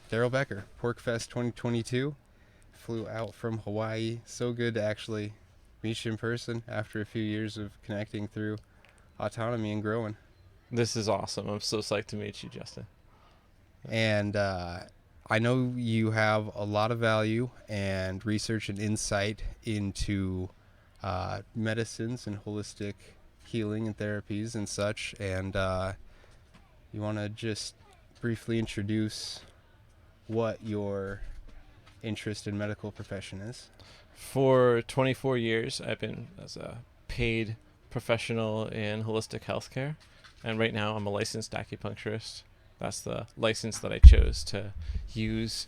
Darrel Becker, PorkFest 2022. Flew out from Hawaii. So good to actually meet you in person after a few years of connecting through autonomy and growing. This is awesome. I'm so psyched to meet you, Justin. And I know you have a lot of value and research and insight into medicines and holistic healing and therapies and such. And you want to just briefly introduce what your interest in medical profession is? For 24 years, I've been as a paid professional in holistic healthcare, and right now I'm a licensed acupuncturist. That's the license that I chose to use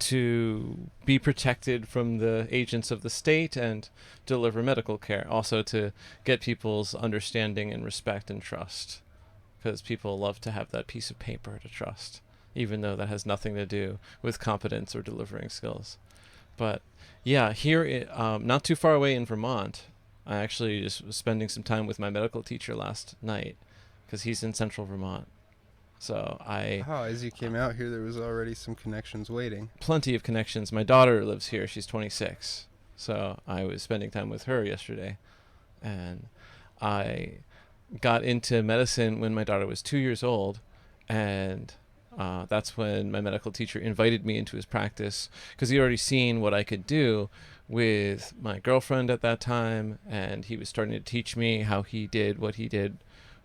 to be protected from the agents of the state and deliver medical care. Also to get people's understanding and respect and trust, because people love to have that piece of paper to trust, even though that has nothing to do with competence or delivering skills. But yeah, here, not too far away in Vermont, I actually just was spending some time with my medical teacher last night because he's in central Vermont. So Oh, as you came out here, there was already some connections waiting. plenty of connections. My daughter lives here. She's 26. So I was spending time with her yesterday. And I got into medicine when my daughter was 2 years old. And that's when my medical teacher invited me into his practice because he'd already seen what I could do with my girlfriend at that time. And he was starting to teach me how he did what he did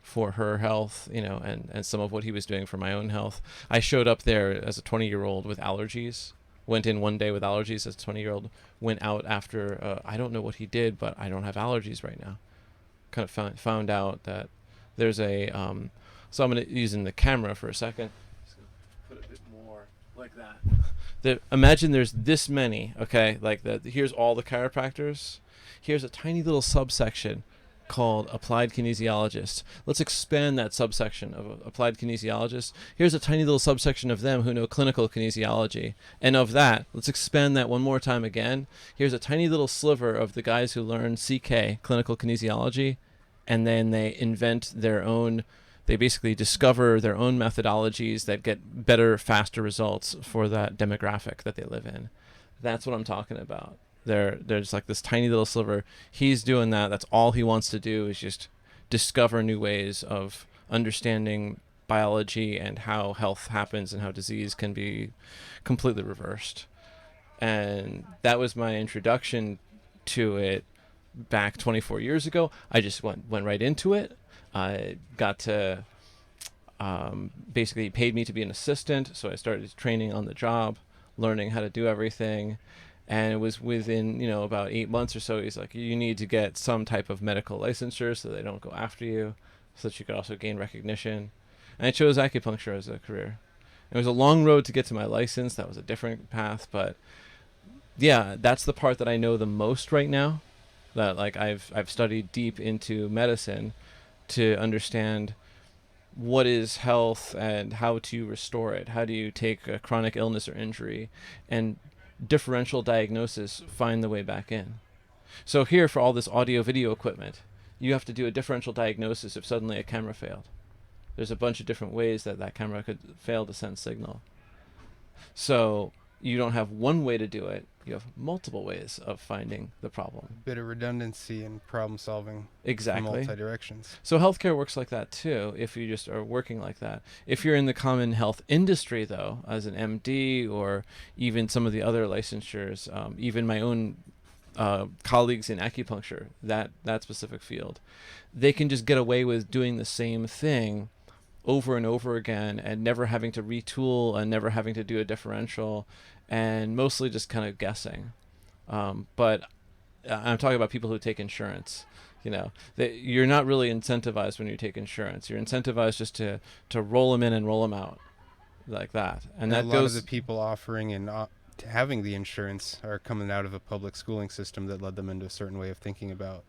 for her health, and some of what he was doing for my own health. I showed up there as a 20-year-old with allergies, went in one day with allergies as a 20-year-old, went out after, I don't know what he did, but I don't have allergies right now. Kind of found out that there's so I'm going to use in the camera for a second. Just gonna put a bit more like that. Imagine there's this many, okay, like that. Here's all the chiropractors. Here's a tiny little subsection called applied kinesiologist. Let's expand that subsection of applied kinesiologist. Here's a tiny little subsection of them who know clinical kinesiology. And of that, let's expand that one more time again. Here's a tiny little sliver of the guys who learn CK, clinical kinesiology, and then they invent their own, they basically discover their own methodologies that get better, faster results for that demographic that they live in. That's what I'm talking about. There's like this tiny little sliver. He's doing that. That's all he wants to do is just discover new ways of understanding biology and how health happens and how disease can be completely reversed. And that was my introduction to it back 24 years ago. I just went right into it. I got to basically paid me to be an assistant, so I started training on the job, learning how to do everything. And it was within, about 8 months or so, he's like, you need to get some type of medical licensure so they don't go after you, so that you could also gain recognition. And I chose acupuncture as a career. It was a long road to get to my license. That was a different path. But yeah, that's the part that I know the most right now. That like I've studied deep into medicine to understand what is health and how to restore it. How do you take a chronic illness or injury and differential diagnosis find the way back in? So here, for all this audio video equipment, you have to do a differential diagnosis if suddenly a camera failed. There's a bunch of different ways that camera could fail to send signal. So you don't have one way to do it. You have multiple ways of finding the problem. Bit of redundancy and problem solving. Exactly. Multi directions. So healthcare works like that too, if you just are working like that. If you're in the common health industry, though, as an MD or even some of the other licensures, even my own colleagues in acupuncture, that specific field, they can just get away with doing the same thing over and over again and never having to retool and never having to do a differential and mostly just kind of guessing. But I'm talking about people who take insurance. You're not really incentivized when you take insurance. You're incentivized just to roll them in and roll them out like that. And that a lot of the people offering and having the insurance are coming out of a public schooling system that led them into a certain way of thinking about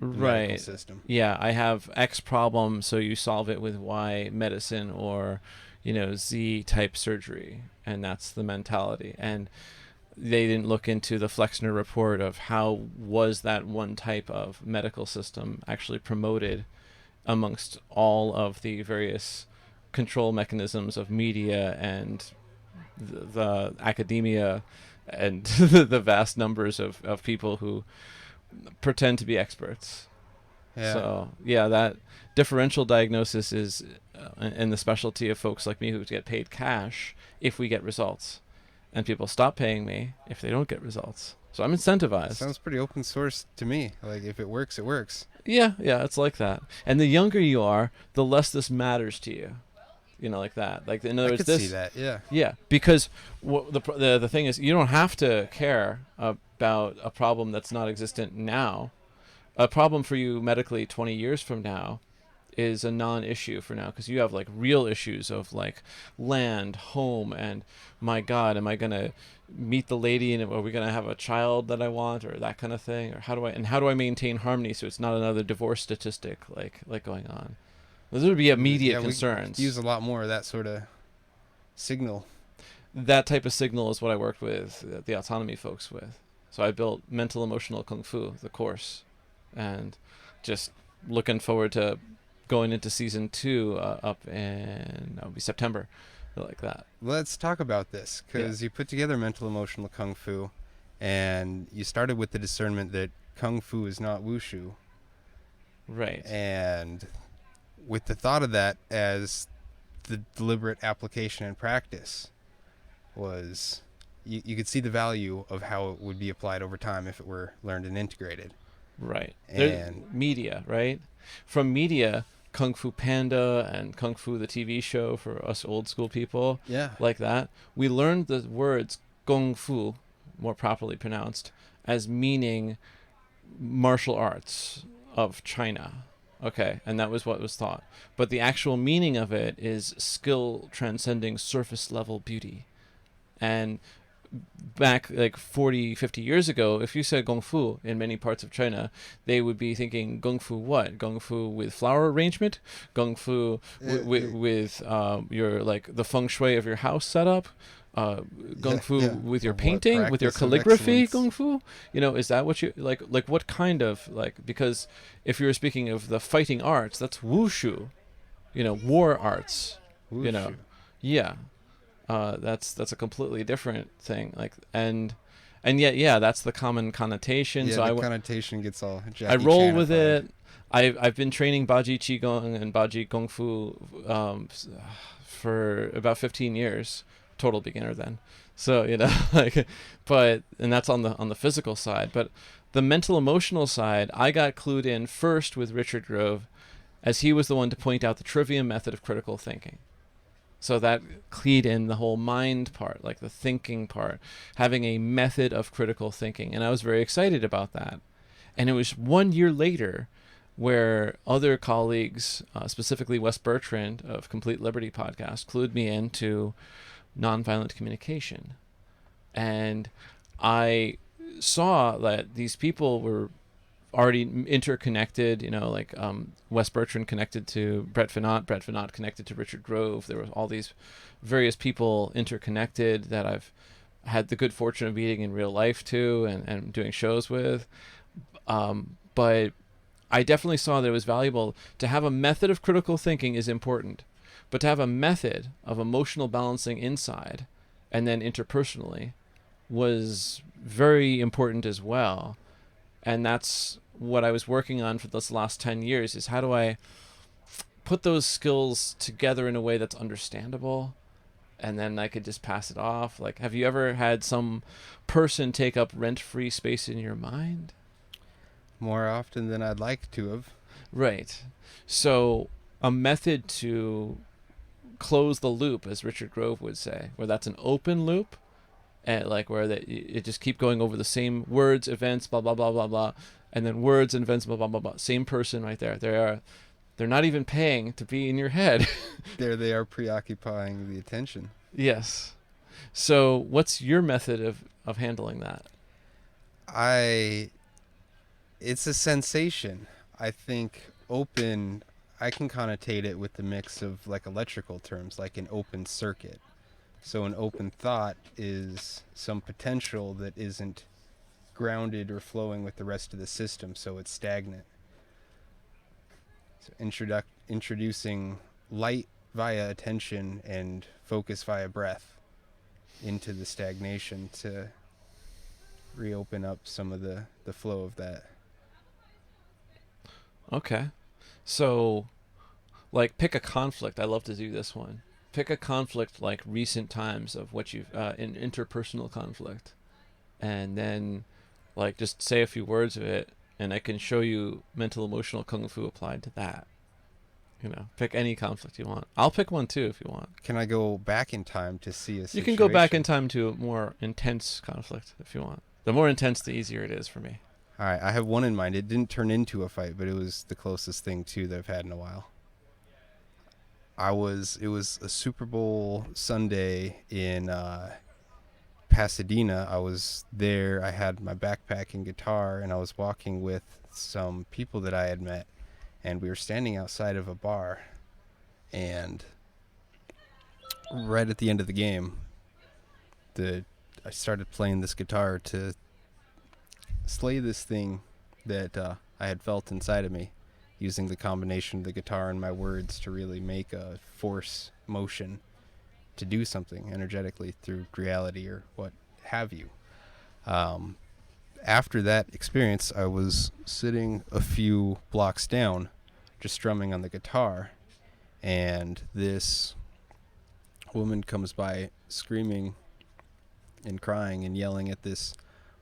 the medical system. Yeah, I have X problem, so you solve it with Y medicine or, Z type surgery, and that's the mentality. And they didn't look into the Flexner report of how was that one type of medical system actually promoted amongst all of the various control mechanisms of media and the academia and the vast numbers of people who pretend to be experts. Yeah. So yeah, that differential diagnosis is in the specialty of folks like me who get paid cash if we get results, and people stop paying me if they don't get results. So I'm It incentivized. sounds pretty open source to me. Like if it works, it works. Yeah, yeah, it's like that. And the younger you are, the less this matters to you. You know, like that. Like in other I words, could see this. that. Yeah. Yeah, because the thing is, you don't have to care about a problem that's not existent now. A problem for you medically 20 years from now is a non-issue for now, because you have like real issues of like land, home, and my God, am I gonna meet the lady, and are we gonna have a child that I want, or that kind of thing, or how do I maintain harmony so it's not another divorce statistic like going on. Those would be immediate Yeah, we could use concerns. a lot more of that sort of signal. That type of signal is what I worked with the autonomy folks with. So I built mental emotional kung fu, the course, and just looking forward to going into season 2 up in that would be September, like that. Let's talk about this Yeah, because you put together mental emotional kung fu, and you started with the discernment that kung fu is not wushu, right. and with the thought of that as the deliberate application and practice was you could see the value of how it would be applied over time if it were learned and integrated. Right. There, And media, right? From media, Kung Fu Panda and Kung Fu the TV show for us old school people, yeah, like that. We learned the words Kung Fu, more properly pronounced, as meaning martial arts of China. Okay, and that was what was thought. But the actual meaning of it is skill transcending surface level beauty. And back like 40, 50 years ago, if you said Gong Fu in many parts of China, they would be thinking Gong Fu what? Gong Fu with flower arrangement? Gong Fu with your like the feng shui of your house setup? Gong yeah, Fu yeah. with your Or what painting, with your practice of calligraphy, excellence? Gong Fu? You know, is that what you like? Like what kind of like? Because if you were speaking of the fighting arts, that's wushu. You know, war arts. You know, Wushu. yeah, that's a completely different thing. Like and yet yeah, that's the common connotation. Yeah, So the connotation gets all I Jackie roll with Chanified. it. I've been training Baji Qigong and Baji Kung Fu for about 15 years. Total beginner then. So you know like, but and that's on the physical side. But the mental emotional side, I got clued in first with Richard Grove, as he was the one to point out the trivium method of critical thinking. So that keyed in the whole mind part, like the thinking part, having a method of critical thinking. And I was very excited about that. And it was 1 year later where other colleagues, specifically Wes Bertrand of Complete Liberty podcast, clued me into nonviolent communication. And I saw that these people were already interconnected, you know, like Wes Bertrand connected to Brett Finot, Brett Finot connected to Richard Grove. There was all these various people interconnected that I've had the good fortune of meeting in real life too, and doing shows with. But I definitely saw that it was valuable to have a method of critical thinking is important, but to have a method of emotional balancing inside and then interpersonally was very important as well. And that's what I was working on for this last 10 years is how do I put those skills together in a way that's understandable, and then I could just pass it off. Like, have you ever had some person take up rent-free space in your mind? More often than I'd like to have. Right. So a method to close the loop, as Richard Grove would say, where that's an open loop, and like where it just keep going over the same words, events, blah blah blah blah blah, and then words and events, blah blah blah blah. Same person right there. They're not even paying to be in your head. There they are preoccupying the attention. Yes. So what's your method of handling that? I it's a sensation. I think open I can connotate it with the mix of like electrical terms, like an open circuit. So an open thought is some potential that isn't grounded or flowing with the rest of the system, so it's stagnant. So introducing light via attention and focus via breath. into the stagnation to reopen up some of the flow of that. Okay. So, like, pick a conflict. I love to do this one. Pick a conflict like recent times of what you've in interpersonal conflict, and then like just say a few words of it, and I can show you mental emotional kung fu applied to that. Pick any conflict you want. I'll pick one too if you want. Can I go back in time to see a You can go back in situation? time to a more intense conflict if you want. The more intense, the easier it is for me. All right, I have one in mind. It didn't turn into a fight, but it was the closest thing to that I've had in a while. It was a Super Bowl Sunday in Pasadena. I was there. I had my backpack and guitar, and I was walking with some people that I had met, and we were standing outside of a bar. And right at the end of the game, the I started playing this guitar to slay this thing that I had felt inside of me, using the combination of the guitar and my words to really make a force motion to do something energetically through reality or what have you. Um, After that experience, I was sitting a few blocks down, just strumming on the guitar, and this woman comes by screaming and crying and yelling at this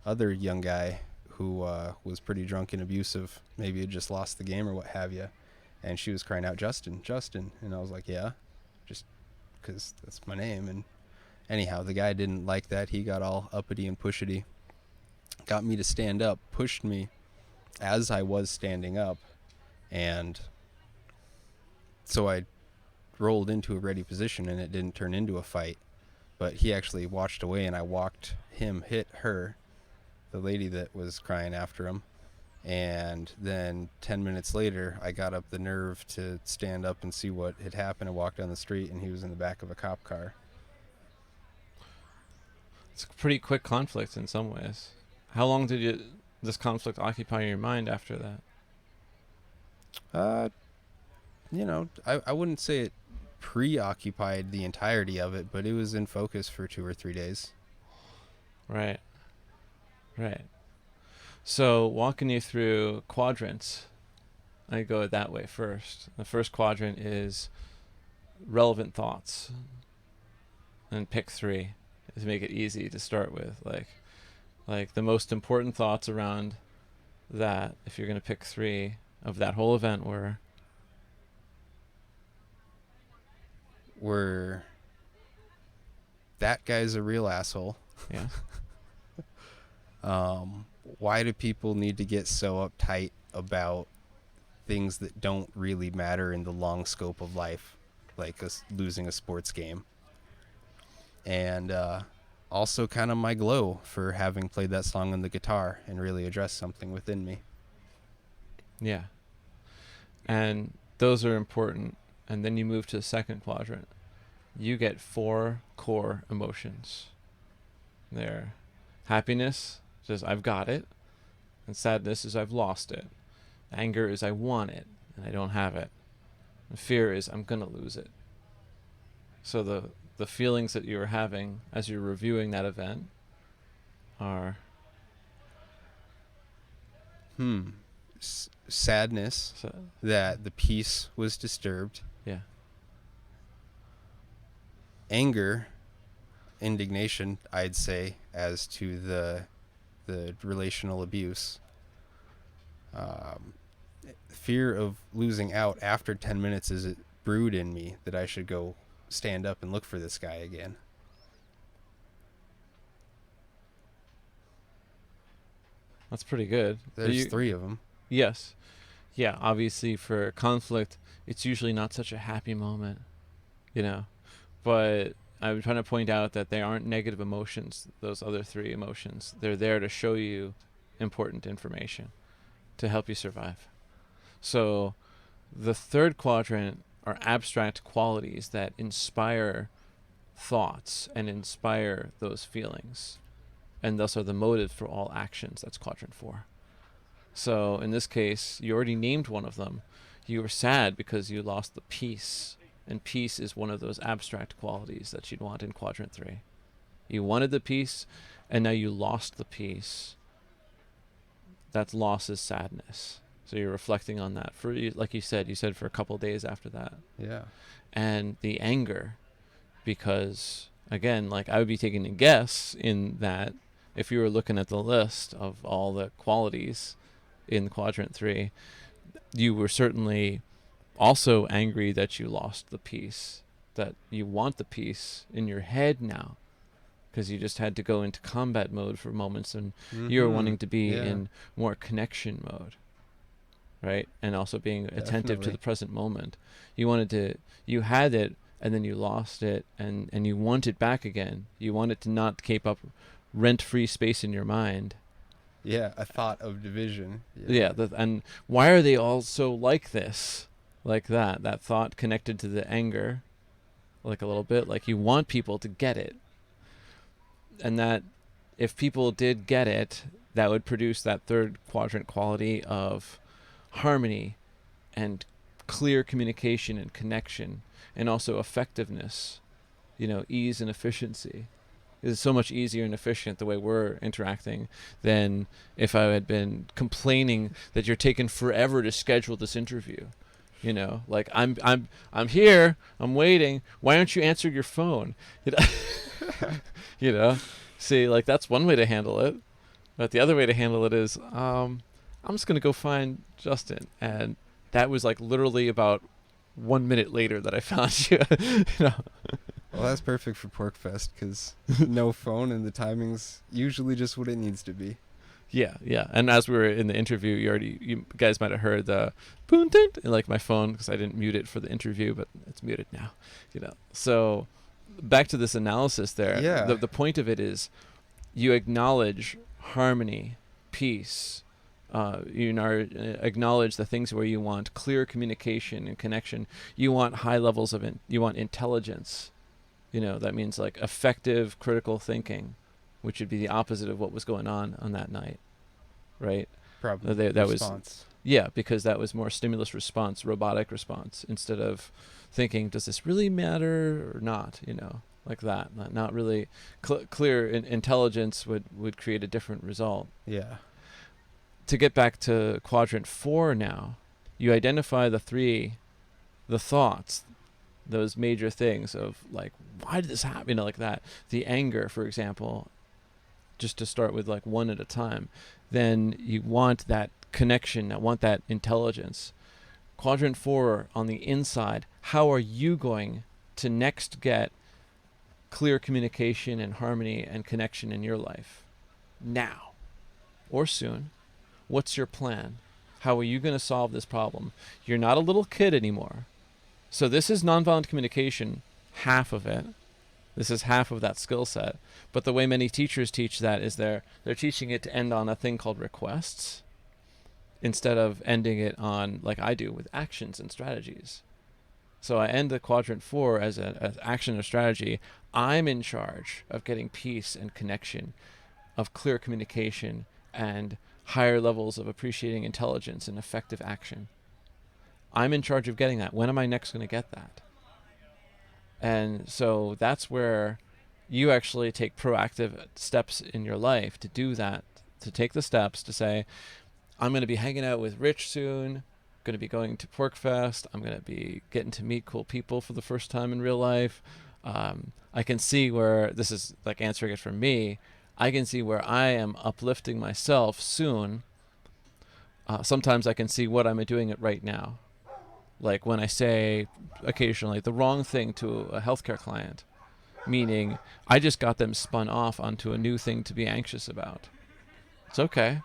other young guy who was pretty drunk and abusive. Maybe had just lost the game or what have you. And she was crying out, Justin, Justin. And I was like, yeah, just because that's my name. And anyhow, the guy didn't like that. He got all uppity and pushity, got me to stand up, pushed me as I was standing up. And so I rolled into a ready position, and it didn't turn into a fight. But he actually watched away, and I watched him hit her, the lady that was crying after him. And then 10 minutes later, I got up the nerve to stand up and see what had happened and walk down the street, and he was in the back of a cop car. It's a pretty quick conflict in some ways. How long did this conflict occupy your mind after that? Uh, I wouldn't say it preoccupied the entirety of it, but it was in focus for 2 or 3 days. Right. Right. So walking you through quadrants, I go that way first. The first quadrant is relevant thoughts, and pick three to make it easy to start with. Like the most important thoughts around that, if you're going to pick three of that whole event, Were that guy's a real asshole. yeah, Why do people need to get so uptight about things that don't really matter in the long scope of life, like losing a sports game? And also kind of my glow for having played that song on the guitar and really addressed something within me. yeah, and those are important. And then you move to the second quadrant. You get 4 core emotions. There, happiness says I've got it, and sadness is I've lost it. Anger is I want it and I don't have it. And fear is I'm gonna lose it. So the feelings that you're having as you're reviewing that event are Sadness so, that the peace was disturbed, yeah, anger, indignation, I'd say, as to the relational abuse, fear of losing out after 10 minutes as it brewed in me that I should go stand up and look for this guy again. that's pretty good. There's 3 of them. Yes. Yeah, obviously for conflict, it's usually not such a happy moment, you know. But I'm trying to point out that they aren't negative emotions, those other 3 emotions. They're there to show you important information to help you survive. So the third quadrant are abstract qualities that inspire thoughts and inspire those feelings, and thus are the motive for all actions. That's quadrant 4. So in this case, you already named one of them. You were sad because you lost the peace, and peace is one of those abstract qualities that you'd want in quadrant 3. You wanted the peace, and now you lost the peace. That loss is sadness. So you're reflecting on that for, like you said for a couple of days after that. Yeah. And the anger, because again, like I would be taking a guess in that if you were looking at the list of all the qualities in quadrant 3, you were certainly also angry that you lost the peace, that you want the peace in your head now, because you just had to go into combat mode for moments, and you were wanting to be in more connection mode, right? And also being attentive to the present moment. You had it, and then you lost it, and you want it back again. You want it to not keep up rent-free space in your mind. Yeah, a thought of division. Yeah, and why are they all so like this? Like that thought connected to the anger, like a little bit, like you want people to get it. And that if people did get it, that would produce that third quadrant quality of harmony and clear communication and connection, and also effectiveness, ease and efficiency. It's so much easier and efficient the way we're interacting than if I had been complaining that you're taking forever to schedule this interview. Like I'm here, I'm waiting. Why aren't you answering your phone? See, like that's one way to handle it. But the other way to handle it is, I'm just gonna go find Justin, and that was like literally about 1 minute later that I found you. Well, that's perfect for Porkfest because no phone and the timing's usually just what it needs to be. Yeah. And as we were in the interview, you guys might have heard the boom, ding, like my phone, because I didn't mute it for the interview, but it's muted now. So back to this analysis there. Yeah. The point of it is you acknowledge harmony, peace. You acknowledge the things where you want clear communication and connection. You want high levels of you want intelligence. That means like effective critical thinking, which would be the opposite of what was going on that night, right? Probably. That response. because that was more stimulus response, robotic response, instead of thinking, does this really matter or not? Like that. Not really clear intelligence would create a different result. Yeah. To get back to quadrant 4 now, you identify the thoughts, those major things of like, why did this happen? Like that. The anger, for example, just to start with like one at a time. Then you want that connection, want that intelligence. Quadrant 4 on the inside, how are you going to next get clear communication and harmony and connection in your life? Now or soon. What's your plan? How are you going to solve this problem? You're not a little kid anymore. So this is nonviolent communication, half of it. This is half of that skill set. But the way many teachers teach that is they're teaching it to end on a thing called requests instead of ending it on, like I do, with actions and strategies. So I end the quadrant 4 as an action or strategy. I'm in charge of getting peace and connection, of clear communication, and higher levels of appreciating intelligence and effective action. I'm in charge of getting that. When am I next going to get that? And so that's where you actually take proactive steps in your life to do that, to take the steps to say, I'm going to be hanging out with Rich soon, going to be going to Porkfest, I'm going to be getting to meet cool people for the first time in real life. I can see where, this is like answering it for me, I can see where I am uplifting myself soon. Sometimes I can see what I'm doing it right now. Like when I say occasionally the wrong thing to a healthcare client, meaning I just got them spun off onto a new thing to be anxious about. It's okay.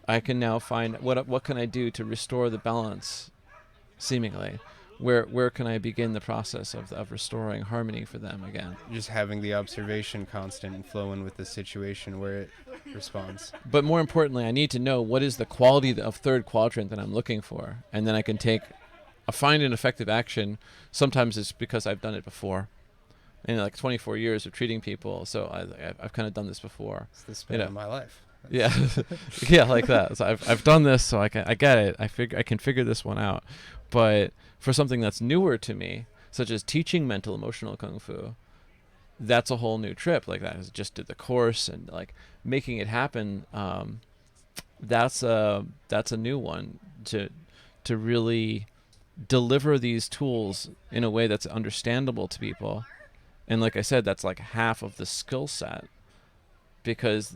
I can now find what can I do to restore the balance, seemingly. Where can I begin the process of restoring harmony for them again? Just having the observation constant and flowing with the situation where it responds. But more importantly, I need to know what is the quality of third quadrant that I'm looking for, and then I can find an effective action. Sometimes it's because I've done it before. In like 24 years of treating people, so I've kind of done this before. It's the span of my life. Yeah, yeah, like that. So I've done this, so I get it. I can figure this one out. But for something that's newer to me, such as teaching mental emotional kung fu, that's a whole new trip. Like that, I just did the course, and like making it happen. That's a new one to really deliver these tools in a way that's understandable to people. And like I said, that's like half of the skill set, because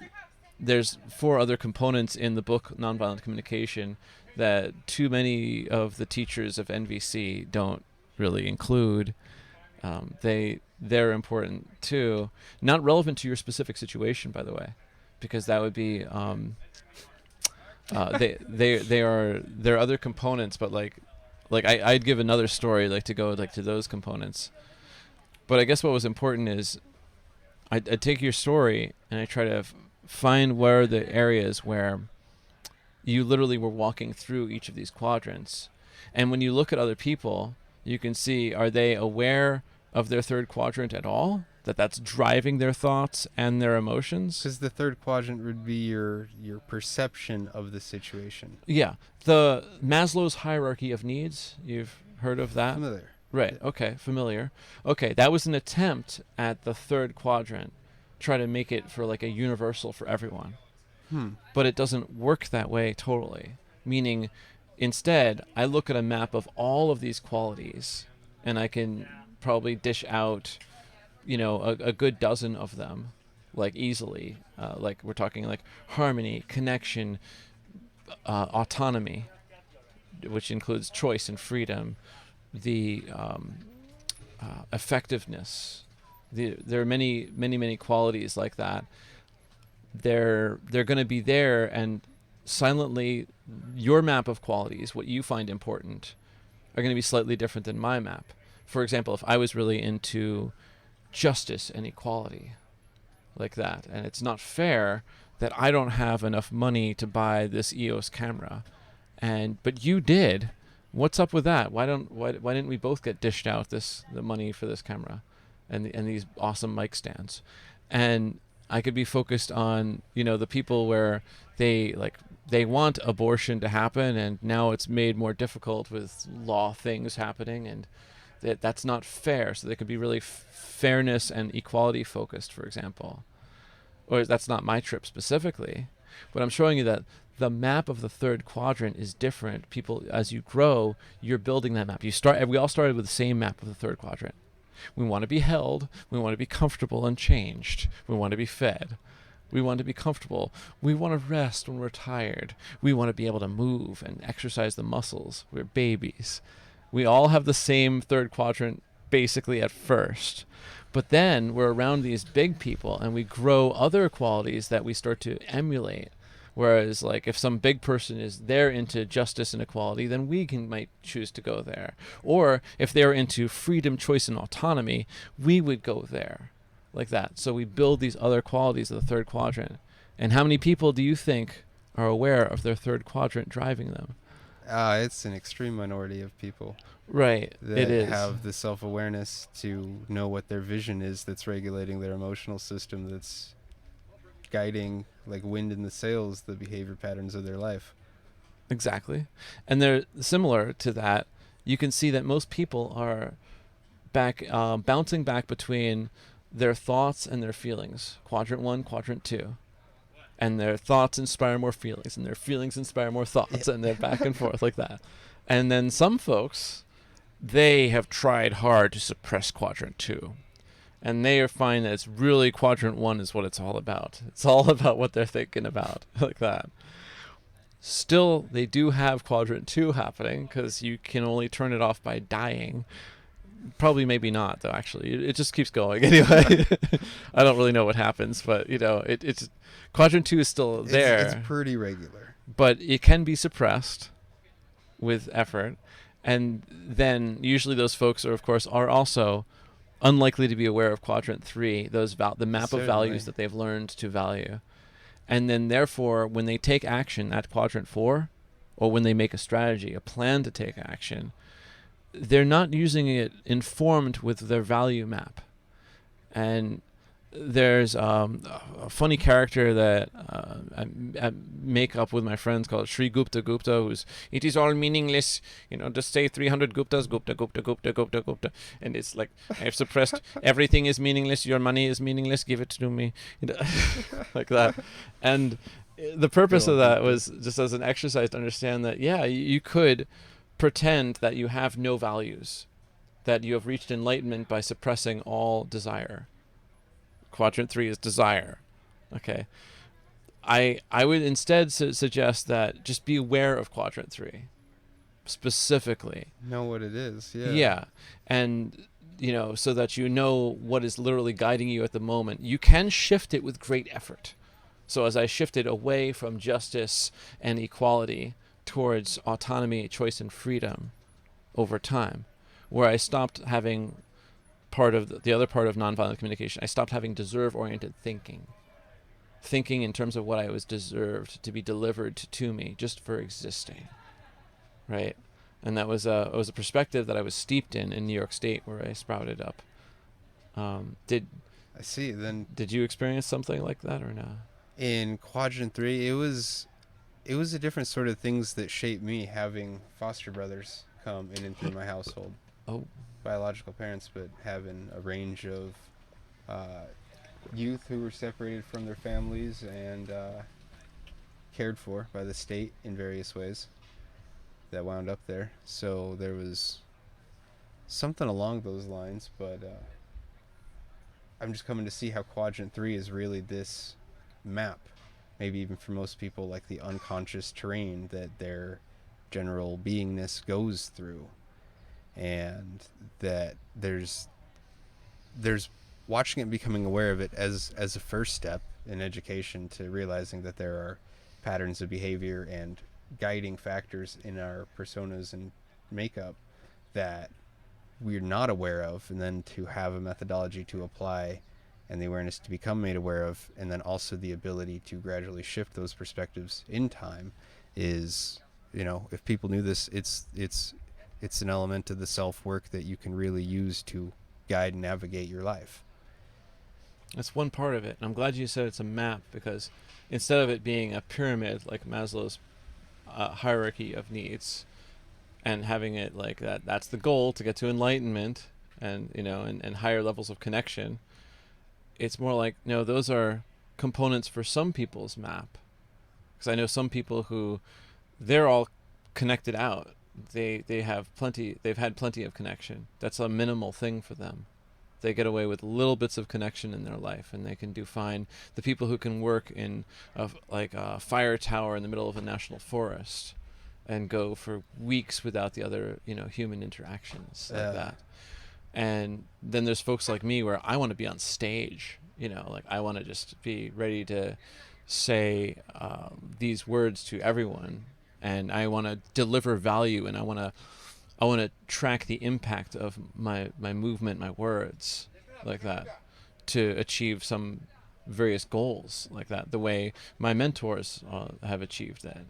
there's 4 other components in the book Nonviolent Communication that too many of the teachers of NVC don't really include. They're important too, not relevant to your specific situation, by the way, because that would be they're other components, but I'd give another story like to go like to those components. But I guess what was important is I'd take your story and I try to find where are the areas where you literally were walking through each of these quadrants. And when you look at other people, you can see, are they aware of their third quadrant at all? That's driving their thoughts and their emotions? Because the third quadrant would be your perception of the situation. Yeah. The Maslow's hierarchy of needs, you've heard of that? Familiar. Right. Okay. Familiar. Okay. That was an attempt at the third quadrant, try to make it for like a universal for everyone. But it doesn't work that way totally. Meaning, instead, I look at a map of all of these qualities, and I can probably dish out, a good dozen of them, like easily. Like we're talking like harmony, connection, autonomy, which includes choice and freedom, the effectiveness. There are many qualities like that. They're going to be there, and silently, your map of qualities, what you find important, are going to be slightly different than my map. For example, if I was really into justice and equality, like that, and it's not fair that I don't have enough money to buy this EOS camera, but you did. What's up with that? Why didn't we both get dished out the money for this camera, and these awesome mic stands? And I could be focused on the people where they want abortion to happen, and now it's made more difficult with law things happening, and that's not fair. So they could be really fairness and equality focused, for example. Or that's not my trip specifically, but I'm showing you that the map of the third quadrant is different. People, as you grow, you're building that map. We all started with the same map of the third quadrant. We want to be held. We want to be comfortable and changed. We want to be fed. We want to be comfortable. We want to rest when we're tired. We want to be able to move and exercise the muscles. We're babies. We all have the same third quadrant basically at first. But then we're around these big people and we grow other qualities that we start to emulate. Whereas, like, if some big person is there into justice and equality, then we might choose to go there. Or if they're into freedom, choice, and autonomy, we would go there, like that. So we build these other qualities of the third quadrant. And how many people do you think are aware of their third quadrant driving them? It's an extreme minority of people. Right, it is. That have the self-awareness to know what their vision is, that's regulating their emotional system, that's guiding, like wind in the sails, the behavior patterns of their life. Exactly. And they're similar to that. You can see that most people are bouncing back between their thoughts and their feelings. Quadrant 1, quadrant 2. And their thoughts inspire more feelings, and their feelings inspire more thoughts, and they're back and forth like that. And then some folks, they have tried hard to suppress quadrant 2. And they find that it's really quadrant 1 is what it's all about. It's all about what they're thinking about, like that. Still, they do have quadrant 2 happening, because you can only turn it off by dying. Probably maybe not, though, actually. It just keeps going anyway. I don't really know what happens, but, it's quadrant 2 is still there. It's pretty regular. But it can be suppressed with effort. And then usually those folks are also unlikely to be aware of quadrant 3, the map of values that they've learned to value. And then therefore, when they take action at quadrant 4, or when they make a strategy, a plan to take action, they're not using it informed with their value map. And there's a funny character that I make up with my friends called Sri Gupta Gupta, who's it is all meaningless, just say 300 Guptas, Gupta Gupta Gupta Gupta Gupta, and it's like I've suppressed everything is meaningless, your money is meaningless, give it to me, like that. And the purpose of that was just as an exercise to understand that you could pretend that you have no values, that you have reached enlightenment by suppressing all desire. Quadrant 3 is desire. Okay. I would instead suggest that just be aware of quadrant 3 specifically. Know what it is. Yeah. Yeah. And so that you know what is literally guiding you at the moment. You can shift it with great effort. So as I shifted away from justice and equality towards autonomy, choice, and freedom over time, where I stopped having the other part of nonviolent communication, I stopped having deserve-oriented thinking in terms of what I was deserved to be delivered to me just for existing, right? And that was it was a perspective that I was steeped in New York State, where I sprouted up. Did I see? Then did you experience something like that or no? In quadrant 3, it was a different sort of things that shaped me, having foster brothers come in and through my household. Oh. Biological parents, but having a range of youth who were separated from their families and cared for by the state in various ways that wound up there. So there was something along those lines, but I'm just coming to see how quadrant 3 is really this map, maybe even for most people, like the unconscious terrain that their general beingness goes through. And that there's watching it, becoming aware of it as a first step in education to realizing that there are patterns of behavior and guiding factors in our personas and makeup that we're not aware of, and then to have a methodology to apply and the awareness to become made aware of, and then also the ability to gradually shift those perspectives in time is, if people knew this, it's an element of the self-work that you can really use to guide and navigate your life. That's one part of it. And I'm glad you said it's a map, because instead of it being a pyramid like Maslow's hierarchy of needs, and having it like that's the goal to get to enlightenment and and higher levels of connection, it's more like, no, those are components for some people's map. Because I know some people who they're all connected out. They've had plenty of connection. That's a minimal thing for them. They get away with little bits of connection in their life, and they can do fine. The people who can work in a fire tower in the middle of a national forest and go for weeks without the other human interactions like that. And then there's folks like me where I want to be on stage, like I want to just be ready to say these words to everyone. And I want to deliver value, and I want to track the impact of my movement, my words, like that, to achieve some various goals like that, the way my mentors have achieved that.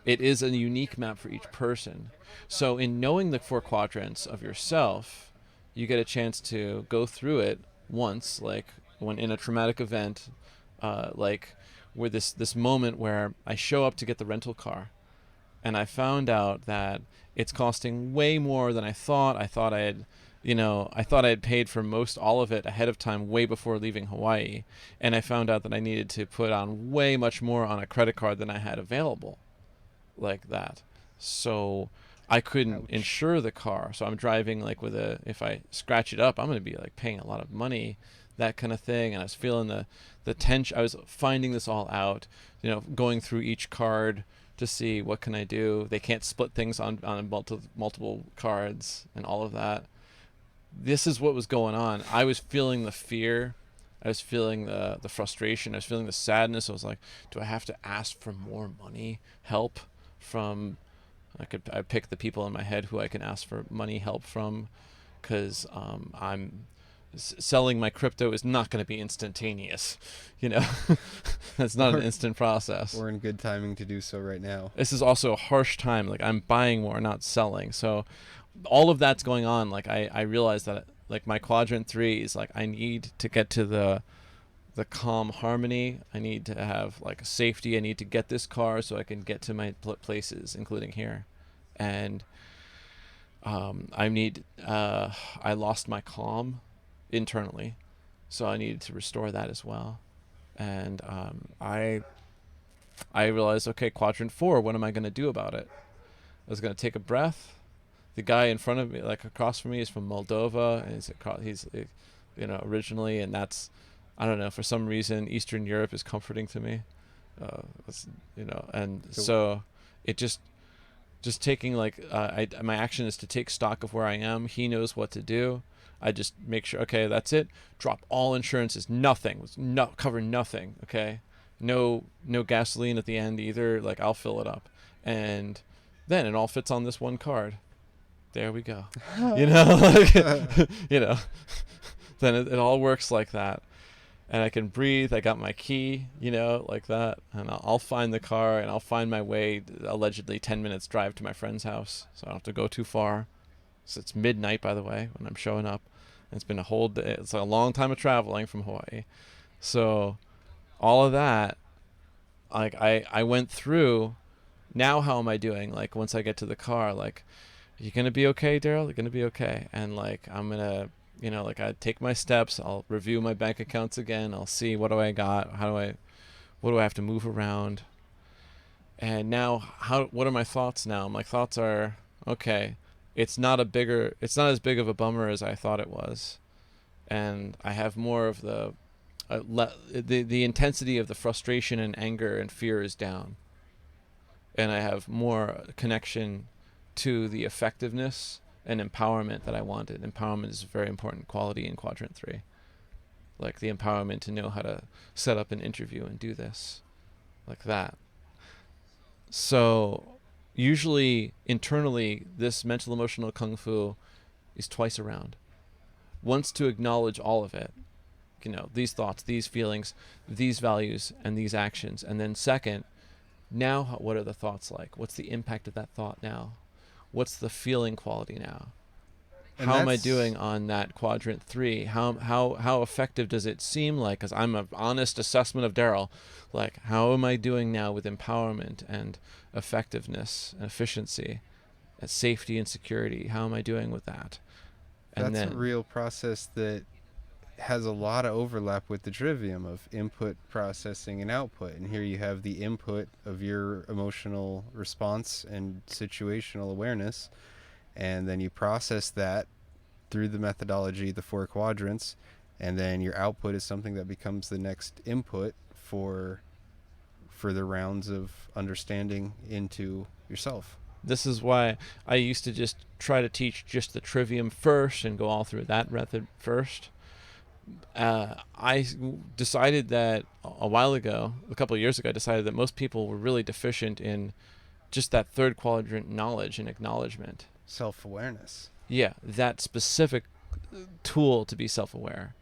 It is a unique map for each person. So in knowing the 4 quadrants of yourself, you get a chance to go through it once, like when in a traumatic event, like with this moment where I show up to get the rental car, and I found out that it's costing way more than I thought. I thought I had paid for all of it ahead of time, way before leaving Hawaii, and I found out that I needed to put on way much more on a credit card than I had available, like that. So I couldn't insure the car. So I'm driving like if I scratch it up, I'm going to be like paying a lot of money, that kind of thing. And I was feeling the tension. I was finding this all out, going through each card to see what can I do. They can't split things on multiple cards and all of that. This is what was going on. I was feeling the fear. I was feeling the frustration. I was feeling the sadness. I was like, do I have to ask for more money, help from? I pick the people in my head who I can ask for money help from, because I'm selling my crypto is not going to be instantaneous. That's not an instant process. We're in good timing to do so right now. This is also a harsh time. Like I'm buying more, not selling. So all of that's going on. Like I realized that like my quadrant 3 is like I need to get to the calm harmony. I need to have like safety. I need to get this car so I can get to my places, including here. And I need I lost my calm internally, so I needed to restore that as well. And I realized, okay, quadrant 4, what am I going to do about it? I was going to take a breath. The guy in front of me, like across from me, is from Moldova, and he's originally, and that's, I don't know, for some reason Eastern Europe is comforting to me, and so it just taking like my action is to take stock of where I am. He knows what to do. I just make sure, okay, that's it. Drop all insurances, nothing, cover nothing, okay? No gasoline at the end either. Like I'll fill it up, and then it all fits on this one card. There we go. Like, then it all works like that, and I can breathe. I got my key, like that, and I'll find the car and I'll find my way. Allegedly 10 minutes drive to my friend's house, so I don't have to go too far. So it's midnight, by the way, when I'm showing up. And it's been a whole day. It's a long time of traveling from Hawaii. So all of that, like I went through. Now how am I doing? Like once I get to the car, like, are you gonna be okay, Darrel? You're gonna be okay. And like I'm gonna, like I take my steps. I'll review my bank accounts again. I'll see what do I got. What do I have to move around? And now what are my thoughts now? My thoughts are, okay, it's not as big of a bummer as I thought it was, and I have more of the intensity of the frustration and anger and fear is down, and I have more connection to the effectiveness and empowerment that I wanted. Empowerment is a very important quality in quadrant 3, like the empowerment to know how to set up an interview and do this, like that. So usually internally, this mental emotional kung fu is twice around. Once to acknowledge all of it, these thoughts, these feelings, these values, and these actions. And then second, now what are the thoughts like? What's the impact of that thought now? What's the feeling quality now? How am I doing on that quadrant 3? How effective does it seem like? Because I'm an honest assessment of Darrel. Like, how am I doing now with empowerment and effectiveness and efficiency and safety and security? How am I doing with that? And that's a real process that has a lot of overlap with the trivium of input, processing, and output. And here you have the input of your emotional response and situational awareness, and then you process that through the methodology, the 4 quadrants, and then your output is something that becomes the next input for further rounds of understanding into yourself. This is why I used to just try to teach just the trivium first and go all through that method first. I decided that a while ago, a couple of years ago, I decided that most people were really deficient in just that 3rd quadrant knowledge and acknowledgement. Self-awareness. Yeah, that specific tool to be self-aware.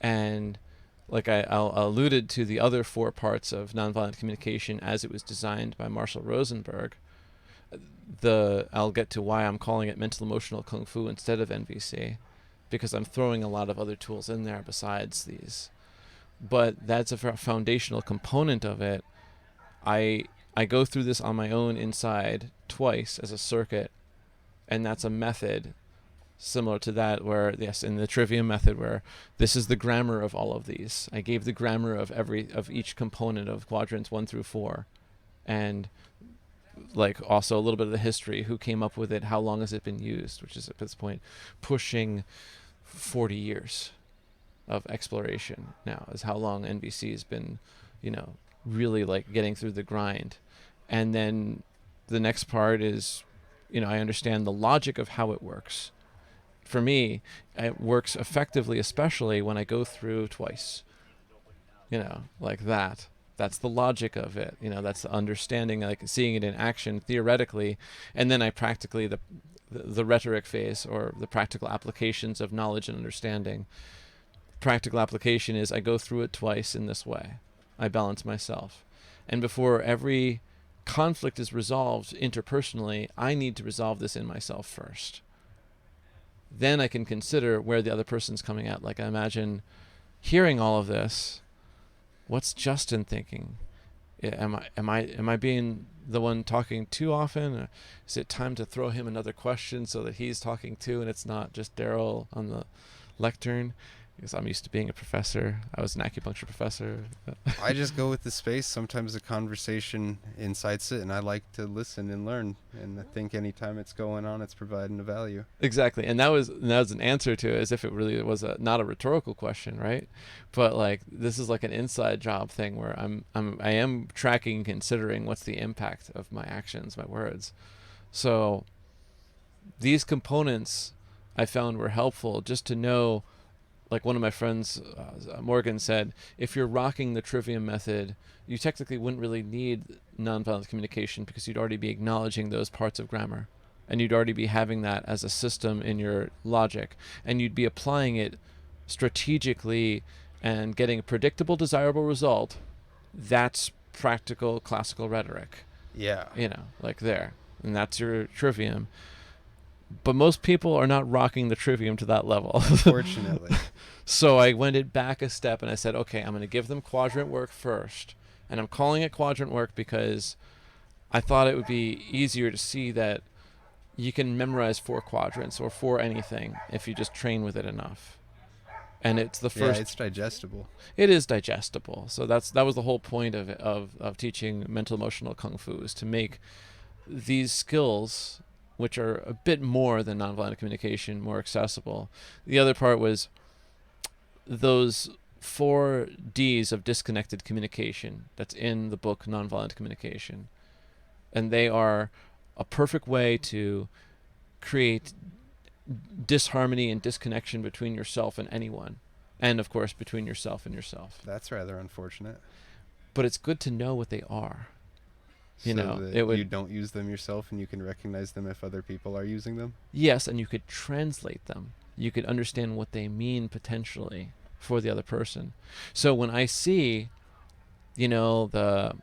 And like I alluded to the other 4 parts of nonviolent communication as it was designed by Marshall Rosenberg. I'll get to why I'm calling it mental emotional kung fu instead of NVC, because I'm throwing a lot of other tools in there besides these. But that's a foundational component of it. I go through this on my own inside twice as a circuit, and that's a method similar to that where, yes, in the trivium method, where this is the grammar of all of these. I gave the grammar of each component of quadrants 1 through 4, and like also a little bit of the history, who came up with it, how long has it been used, which is at this point pushing 40 years of exploration now, is how long NVC has been, really like getting through the grind. And then the next part is, I understand the logic of how it works. For me, it works effectively, especially when I go through twice, like that. That's the logic of it. That's the understanding, like seeing it in action theoretically, and then I practically the rhetoric phase, or the practical applications of knowledge and understanding. Practical application is I go through it twice in this way. I balance myself. And before every conflict is resolved interpersonally, I need to resolve this in myself first. then I can consider where the other person's coming at. Like, I imagine hearing all of this, what's Justin thinking? Am I being the one talking too often? Or is it time to throw him another question so that he's talking too, and it's not just Darrel on the lectern? Because I'm used to being a professor. I was an acupuncture professor. I just go with the space. Sometimes the conversation incites it, and I like to listen and learn. And I think anytime it's going on, it's providing a value. Exactly, and that was an answer to it, as if it really was not a rhetorical question, right? But like, this is like an inside job thing where I am tracking, considering what's the impact of my actions, my words. So these components I found were helpful, just to know. Like, one of my friends, Morgan, said, if you're rocking the trivium method, you technically wouldn't really need nonviolent communication, because you'd already be acknowledging those parts of grammar, and you'd already be having that as a system in your logic, and you'd be applying it strategically and getting a predictable, desirable result. That's practical classical rhetoric, Yeah. like there. And that's your trivium. But most people are not rocking the trivium to that level. Unfortunately. So I went it back a step, and I said, okay, I'm going to give them quadrant work first. And I'm calling it quadrant work because I thought it would be easier to see that you can memorize 4 quadrants or 4 anything if you just train with it enough. And it's the first. Yeah, it's digestible. It is digestible. So that was the whole point of teaching mental emotional kung fu, is to make these skills, which are a bit more than nonviolent communication, more accessible. The other part was those 4 Ds of disconnected communication that's in the book Nonviolent Communication. And they are a perfect way to create disharmony and disconnection between yourself and anyone. And, of course, between yourself and yourself. That's rather unfortunate. But it's good to know what they are. So that you don't use them yourself, and you can recognize them if other people are using them? Yes, and you could translate them. You could understand what they mean potentially for the other person. So when I see, the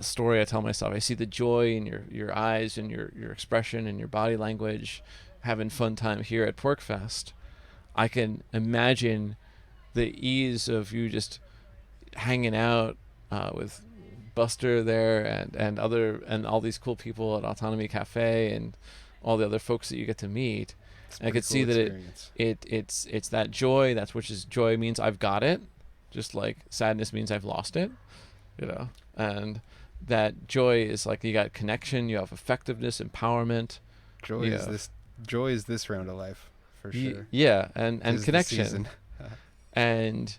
story I tell myself, I see the joy in your eyes and your expression and your body language, having fun time here at Porkfest, I can imagine the ease of you just hanging out with Buster there and all these cool people at Autonomy Cafe and all the other folks that you get to meet. And I could see that it's that joy, which is joy means I've got it, just like sadness means I've lost it, and that joy is like you got connection, you have effectiveness, empowerment. Joy is this round of life for sure. Yeah, and connection. And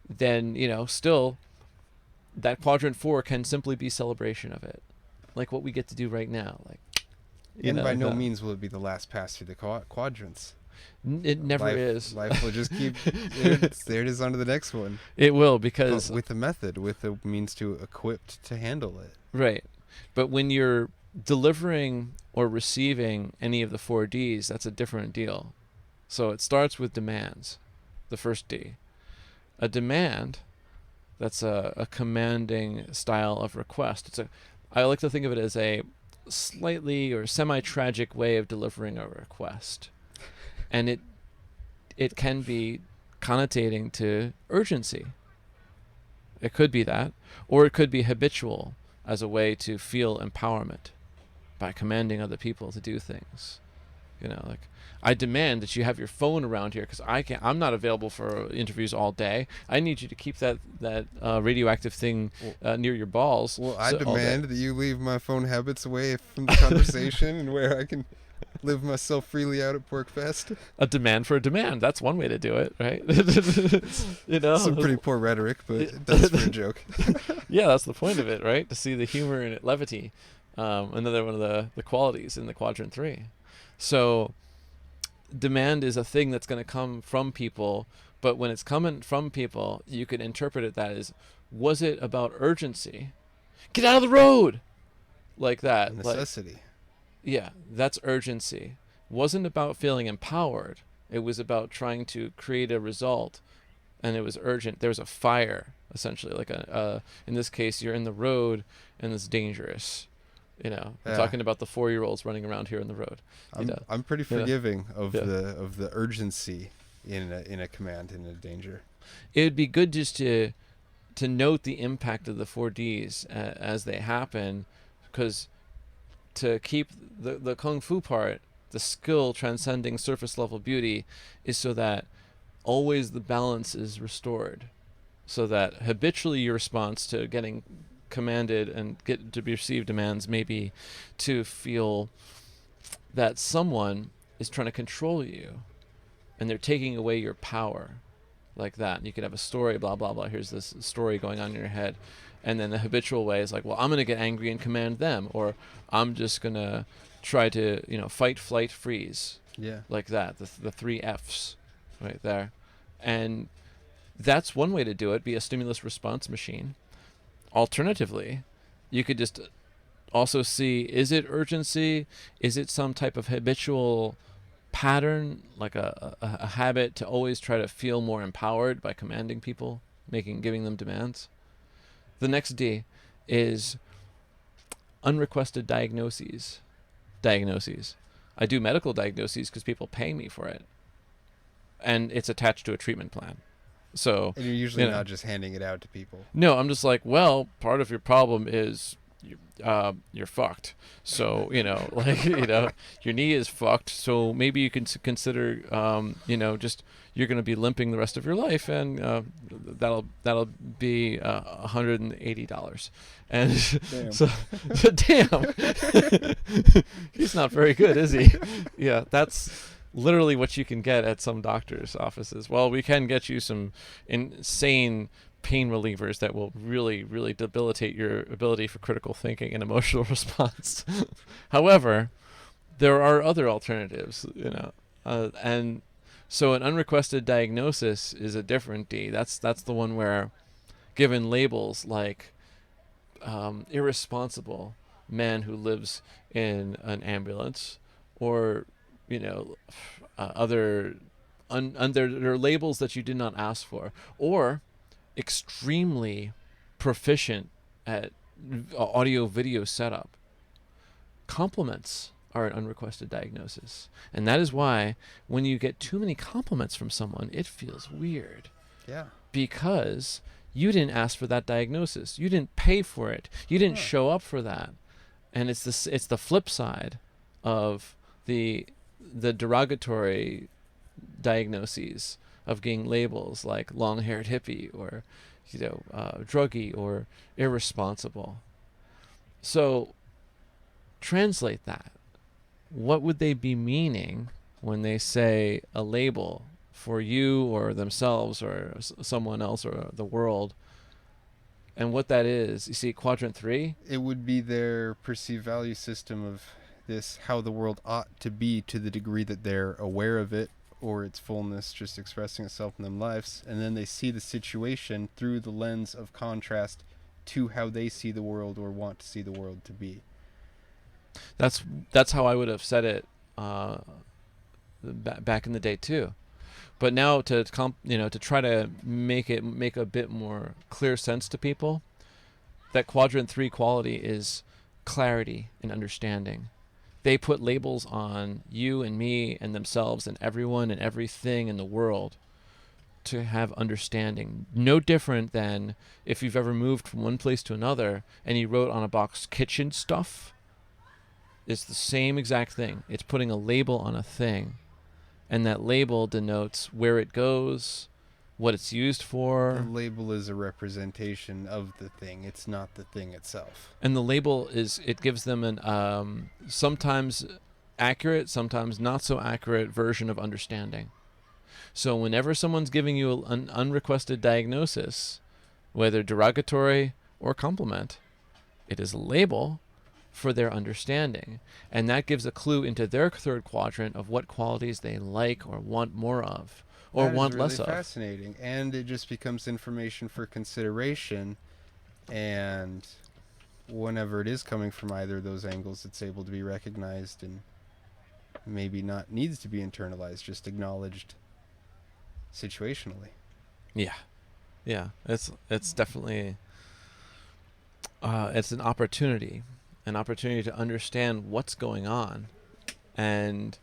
then still that quadrant 4 can simply be celebration of it, like what we get to do right now. Like, and by no means will it be the last pass through the quadrants. It never is. Life will just keep. There it is on to the next one. It will, because with the method, with the means to equipped to handle it. Right, but when you're delivering or receiving any of the 4 Ds, that's a different deal. So it starts with demands, the first D. A demand. That's a commanding style of request. I like to think of it as a slightly or semi-tragic way of delivering a request. And it can be connotating to urgency. It could be that. Or it could be habitual, as a way to feel empowerment by commanding other people to do things. Like, I demand that you have your phone around here, because I'm not available for interviews all day. I need you to keep that radioactive thing near your balls. Well, I demand that you leave my phone habits away from the conversation and where I can live myself freely out at Porkfest. A demand for a demand. That's one way to do it, right? Some pretty poor rhetoric, but it does for a joke. Yeah, that's the point of it, right? To see the humor in it, levity. Another one of the qualities in the quadrant 3. So demand is a thing that's going to come from people, but when it's coming from people, you could interpret it that as, was it about urgency? Get out of the road! Like that. Necessity. Yeah, that's urgency. Wasn't about feeling empowered. It was about trying to create a result, and it was urgent. There was a fire, essentially. Like in this case, you're in the road, and it's dangerous. I'm Yeah. talking about the 4-year-olds running around here in the road. I'm pretty You know, forgiving of yeah. the urgency in a command, in a danger. It would be good just to note the impact of the 4Ds as they happen, because to keep the kung fu part, the skill transcending surface level beauty, is so that always the balance is restored, so that habitually your response to getting commanded and get to receive demands may be to feel that someone is trying to control you and they're taking away your power, like that. You could have a story, blah blah blah. Here's this story going on in your head, and then the habitual way is like, well, I'm gonna get angry and command them, or I'm just gonna try to fight, flight, freeze, Yeah. like that. The 3 Fs, right there, and that's one way to do it. Be a stimulus response machine. Alternatively, you could just also see, is it urgency? Is it some type of habitual pattern, like a habit to always try to feel more empowered by commanding people, giving them demands? The next D is unrequested diagnoses. Diagnoses. I do medical diagnoses because people pay me for it, and it's attached to a treatment plan. So, And you're usually not just handing it out to people. no, I'm just like, well, part of your problem is you're fucked. So, like, your knee is fucked. So maybe you can consider, just you're going to be limping the rest of your life, and that'll be $180. And Damn. so, damn, he's not very good, is he? Yeah, that's literally what you can get at some doctors' offices. Well, we can get you some insane pain relievers that will really, really debilitate your ability for critical thinking and emotional response. However, there are other alternatives, and so an unrequested diagnosis is a different D. That's the one where, given labels like irresponsible man who lives in an ambulance, or other there are labels that you did not ask for, or extremely proficient at audio video setup. Compliments are an unrequested diagnosis, and that is why when you get too many compliments from someone, it feels weird, Yeah. because you didn't ask for that diagnosis, you didn't pay for it, you didn't show up for that. And it's the flip side of the derogatory diagnoses of getting labels like long-haired hippie, or druggie, or irresponsible. So translate that. What would they be meaning when they say a label for you or themselves or someone else or the world? And what that is, you see, quadrant 3. It would be their perceived value system of this, how the world ought to be, to the degree that they're aware of it, or its fullness just expressing itself in their lives, and then they see the situation through the lens of contrast to how they see the world or want to see the world to be. That's how I would have said it back in the day too. But now to try to make a bit more clear sense to people, that quadrant 3 quality is clarity and understanding. They put labels on you and me and themselves and everyone and everything in the world to have understanding. No different than if you've ever moved from one place to another and you wrote on a box kitchen stuff. It's the same exact thing. It's putting a label on a thing, and that label denotes where it goes, what it's used The for. label is a representation of the thing. It's not the thing itself. And the label it gives them an sometimes accurate, sometimes not so accurate version of understanding. So whenever someone's giving you an unrequested diagnosis, whether derogatory or compliment, it is a label for their understanding. And that gives a clue into their third quadrant of what qualities they like or want more of, or That is want really less of. fascinating, and it just becomes information for consideration. And whenever it is coming from either of those angles, it's able to be recognized and maybe not needs to be internalized, just acknowledged situationally. Yeah. It's definitely it's an opportunity. an opportunity to understand what's going on, and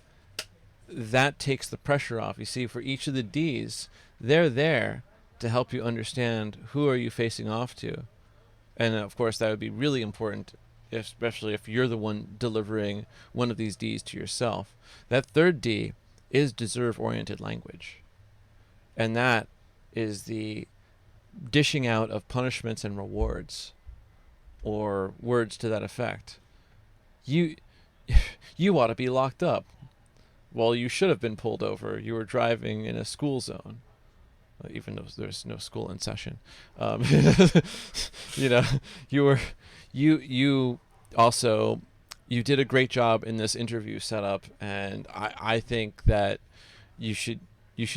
that takes the pressure off. You see, for each of the D's, they're there to help you understand who are you facing off to. And of course, that would be really important, especially if you're the one delivering one of these D's to yourself. That third D is deserve-oriented language. And that is the dishing out of punishments and rewards, or words to that effect. You you ought to be locked up. Well, you should have been pulled over. You were driving in a school zone, even though there's no school in session. You know, you also, you did a great job in this interview setup, and I think that you should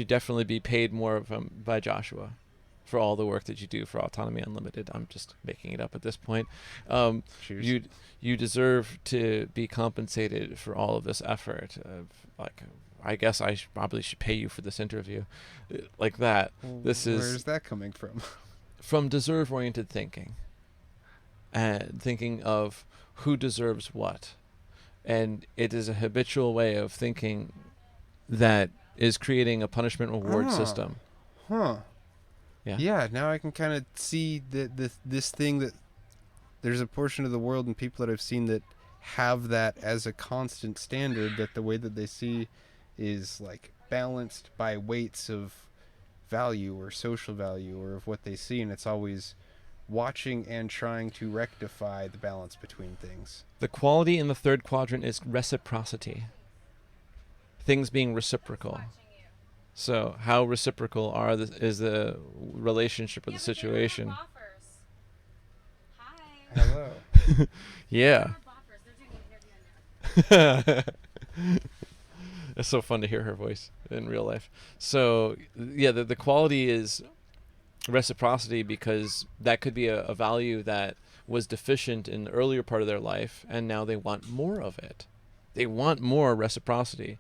definitely be paid more by Joshua for all the work that you do for Autonomy Unlimited. I'm just making it up at this point. Cheers. You deserve to be compensated for all of this effort. I guess I probably should pay you for this interview, like that. This is Where's that coming from? from deserve-oriented thinking, and thinking of who deserves what, and it is a habitual way of thinking that is creating a punishment reward system. Huh. Yeah. Yeah, now I can kind of see that this thing, that there's a portion of the world and people that I've seen that have that as a constant standard, that the way that they see is like balanced by weights of value or social value or of what they see, and it's always watching and trying to rectify the balance between things. The quality in the third quadrant is reciprocity. Things being reciprocal. So how reciprocal is the relationship or the situation? Hello. Yeah. It's so fun to hear her voice in real life. So yeah, the quality is reciprocity, because that could be a value that was deficient in the earlier part of their life, and now they want more of it. They want more reciprocity.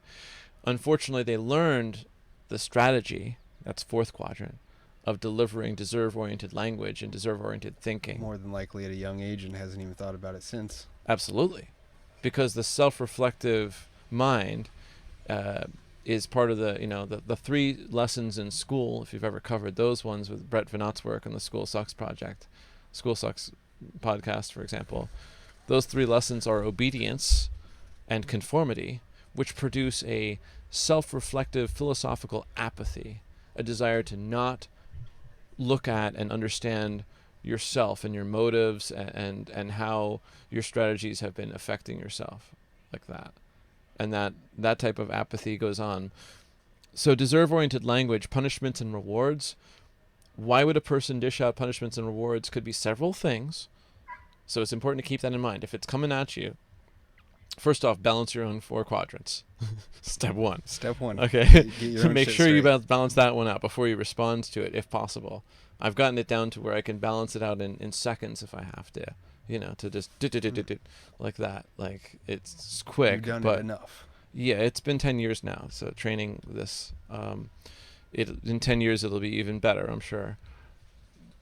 Unfortunately, they learned the strategy, that's fourth quadrant, of delivering deserve-oriented language and deserve-oriented thinking. More than likely at a young age, and hasn't even thought about it since. Absolutely. Because the self-reflective mind is part of the 3 lessons in school, if you've ever covered those ones with Brett Vinot's work on the School Sucks project, School Sucks podcast, for example. Those 3 lessons are obedience and conformity, which produce a self-reflective philosophical apathy, a desire to not look at and understand yourself and your motives and how your strategies have been affecting yourself, like that. And that type of apathy goes on. So deserve-oriented language, punishments and rewards. Why would a person dish out punishments and rewards? Could be several things. So it's important to keep that in mind. If it's coming at you, first off, balance your own 4 quadrants. Step 1. Step 1. Okay. Get your So own make shit sure you straight. balance that one out before you respond to it, if possible. I've gotten it down to where I can balance it out in seconds if I have to. To just like that. Like, it's quick. You've done but it enough. yeah, it's been 10 years now. So training this, in 10 years it'll be even better, I'm sure.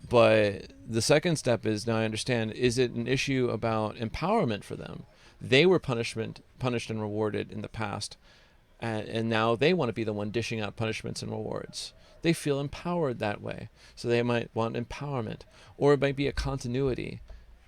But the second step is, now I understand, is it an issue about empowerment for them? They were punished and rewarded in the past, and now they want to be the one dishing out punishments and rewards. They feel empowered that way, so they might want empowerment. Or it might be a continuity.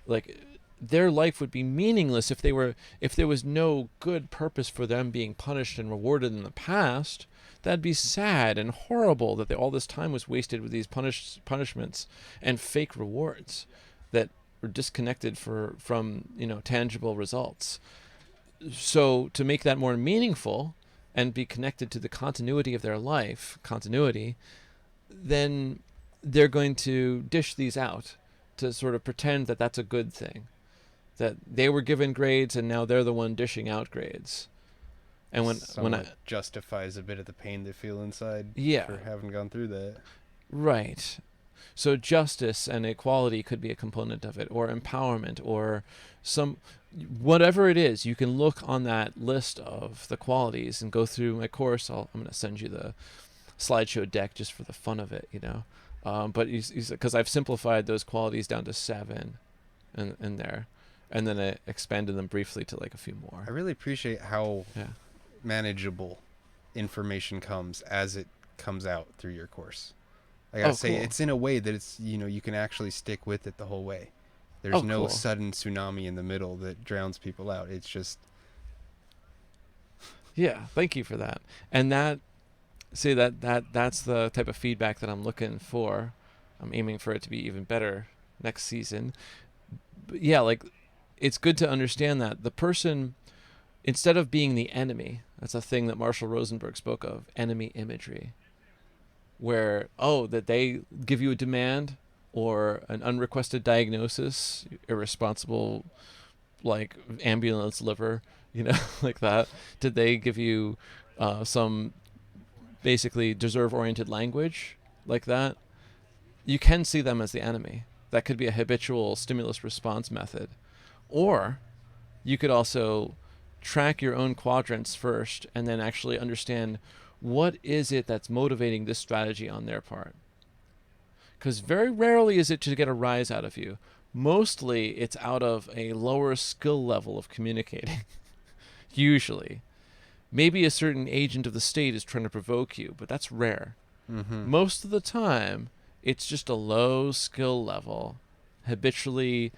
Like, their life would be meaningless if there was no good purpose for them being punished and rewarded in the past. That'd be sad and horrible that all this time was wasted with these punishments and fake rewards that were disconnected from tangible results. So to make that more meaningful and be connected to the continuity of their life, then they're going to dish these out to sort of pretend that that's a good thing, that they were given grades and now they're the one dishing out grades. And when I justifies a bit of the pain they feel inside, yeah, for having gone through that. Right. So justice and equality could be a component of it, or empowerment, or whatever it is. You can look on that list of the qualities and go through my course. I'm going to send you the slideshow deck just for the fun of it, but because I've simplified those qualities down to 7 in there. and then I expanded them briefly to like a few I more. really appreciate how Yeah. manageable information comes as it comes out through your course. I gotta Oh, say, cool. it's in a way that it's, you can actually stick with it the whole way. There's Oh, no cool. sudden tsunami in the middle that drowns people out. It's just, Yeah, thank you for that. And that see that's the type of feedback that I'm looking for. I'm aiming for it to be even better next season. But yeah, like it's good to understand that the person, instead of being the enemy, that's a thing that Marshall Rosenberg spoke of, enemy imagery, where that they give you a demand or an unrequested diagnosis, irresponsible like ambulance liver, like that. Did they give you some basically deserve oriented language like that? You can see them as the enemy. That could be a habitual stimulus response method. Or you could also track your own quadrants first and then actually understand what is it that's motivating this strategy on their part. Because very rarely is it to get a rise out of you. Mostly it's out of a lower skill level of communicating. Usually. Maybe a certain agent of the state is trying to provoke you, but that's rare. mm-hmm. Most of the time, it's just a low skill level, habitually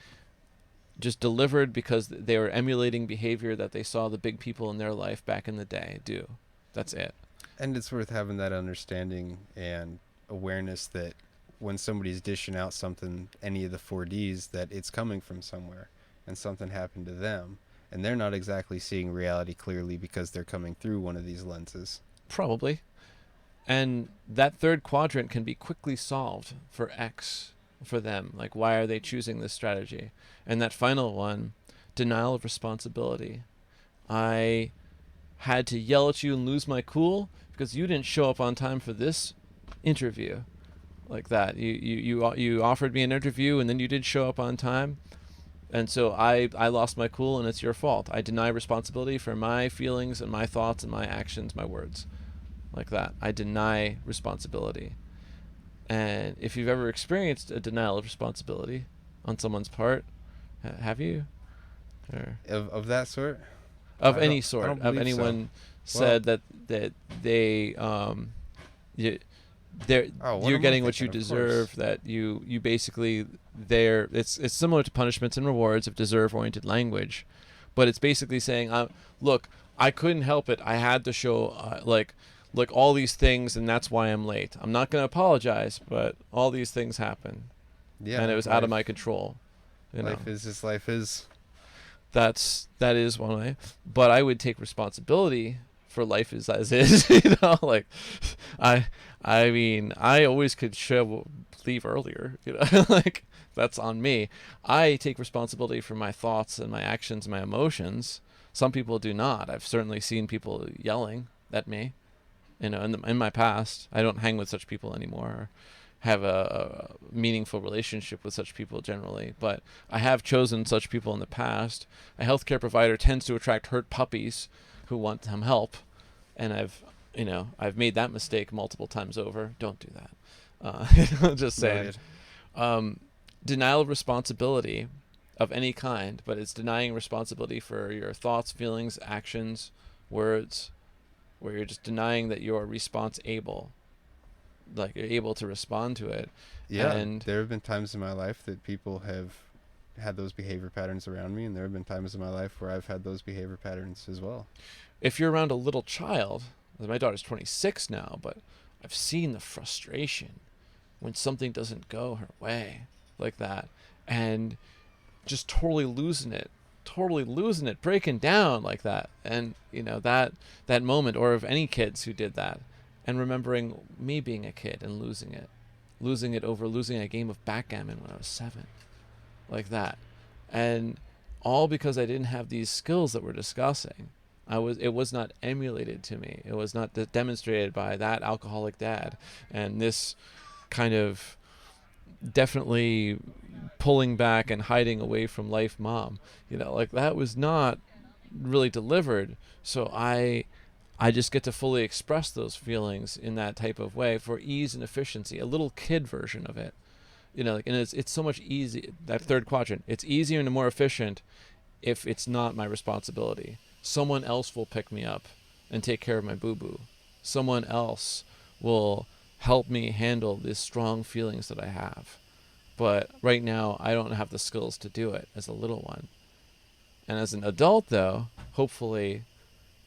just delivered because they were emulating behavior that they saw the big people in their life back in the day do. That's it. And it's worth having that understanding and awareness that when somebody's dishing out something, any of the 4Ds, that it's coming from somewhere and something happened to them. And they're not exactly seeing reality clearly because they're coming through one of these lenses. Probably. And that third quadrant can be quickly solved for X for them. Like, why are they choosing this strategy? And that final one, denial of responsibility. I had to yell at you and lose my cool because you didn't show up on time for this interview. Like that. You offered me an interview and then you did show up on time. And so I lost my cool and it's your fault. I deny responsibility for my feelings and my thoughts and my actions, my words. Like that. I deny responsibility. And if you've ever experienced a denial of responsibility on someone's part, have you? Or Of that sort? of I don't any I sort, don't of believe so. anyone Well, said that they you, they're oh, what you're am I getting what you thinking? Of course. deserve, that you basically they're it's similar to punishments and rewards of deserve oriented language, but it's basically saying look, I couldn't help it, I had to show like all these things and that's why I'm late. I'm not going to apologize, but all these things happen and it Yeah, was out of my life control, you know. life is just life is. That is one way, but I would take responsibility for life as is. Like I I mean I always could leave earlier, like that's on me. I take responsibility for my thoughts and my actions, my emotions. Some people do not. I've certainly seen people yelling at me, in my past. I don't hang with such people anymore, or have a meaningful relationship with such people generally, but I have chosen such people in the past. A healthcare provider tends to attract hurt puppies who want some help, and I've made that mistake multiple times over. Don't do that. Just saying. Noted. Um, Denial of responsibility of any kind, but it's denying responsibility for your thoughts, feelings, actions, words, where you're just denying that you're response able, like you're able to respond to it. Yeah, And there have been times in my life that people have had those behavior patterns around me, and there have been times in my life where I've had those behavior patterns as well. if you're around a little child, my daughter's 26 now, but I've seen the frustration when something doesn't go her way like that, and just totally losing it, breaking down like that. And that moment, or of any kids who did that, and remembering me being a kid and losing it over losing a game of backgammon when I was 7, like that. And all because I didn't have these skills that we're discussing. It was not emulated to me. It was not demonstrated by that alcoholic dad and this kind of definitely pulling back and hiding away from life mom. Like that was not really delivered. So I just get to fully express those feelings in that type of way for ease and efficiency, a little kid version of it. and it's so much easy, that third quadrant, it's easier and more efficient if it's not my responsibility. Someone else will pick me up and take care of my boo-boo. Someone else will help me handle these strong feelings that I have. But right now, I don't have the skills to do it as a little one. And as an adult, though, hopefully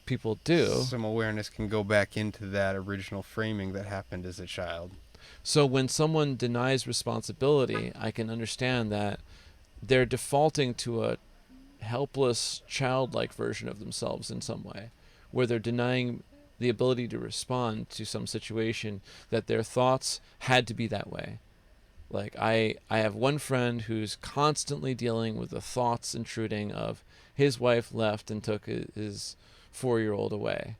people do. Some awareness can go back into that original framing that happened as a child. So when someone denies responsibility, I can understand that they're defaulting to a helpless, childlike version of themselves in some way, where they're denying the ability to respond to some situation that their thoughts had to be that way. Like I have one friend who's constantly dealing with the thoughts intruding of his wife left and took his 4-year-old away.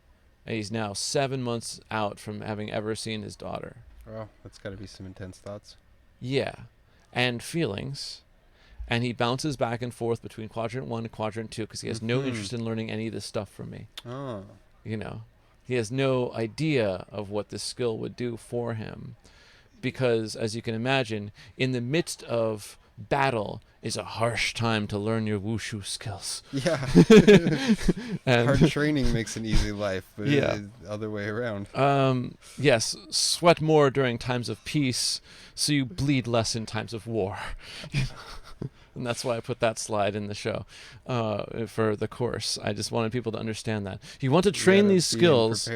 And he's now 7 months out from having ever seen his daughter. Oh, that's got to be some intense thoughts. Yeah. And feelings. And he bounces back and forth between quadrant 1 and quadrant 2 because he has no interest in learning any of this stuff from me. Oh. He has no idea of what this skill would do for him. Because, as you can imagine, in the midst of battle is a harsh time to learn your wushu skills. Yeah. And hard training makes an easy life, but yeah. it's the other way around. Yes, sweat more during times of peace, so you bleed less in times of war. And that's why I put that slide in the show for the course. I just wanted people to understand that. You want to train these skills,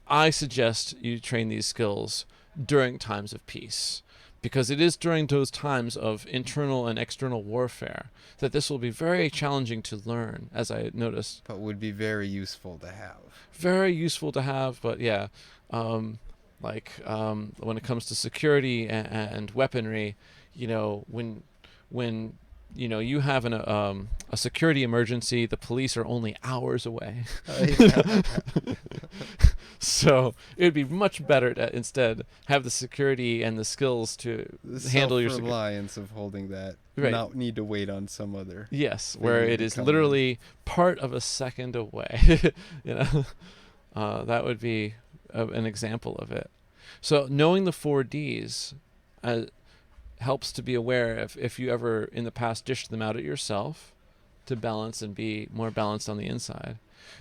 I suggest you train these skills during times of peace, because it is during those times of internal and external warfare that this will be very challenging to learn, as I noticed. But would be very useful to have. Very useful to have, but yeah, when it comes to security and weaponry, when you have a security emergency, the police are only hours away. So it would be much better to instead have the security and the skills to handle your self-reliance of holding that, right. Not need to wait on some other. Yes, where it is literally part of a second away. That would be an example of it. So knowing the 4Ds helps to be aware if you ever in the past dished them out at yourself to balance and be more balanced on the inside.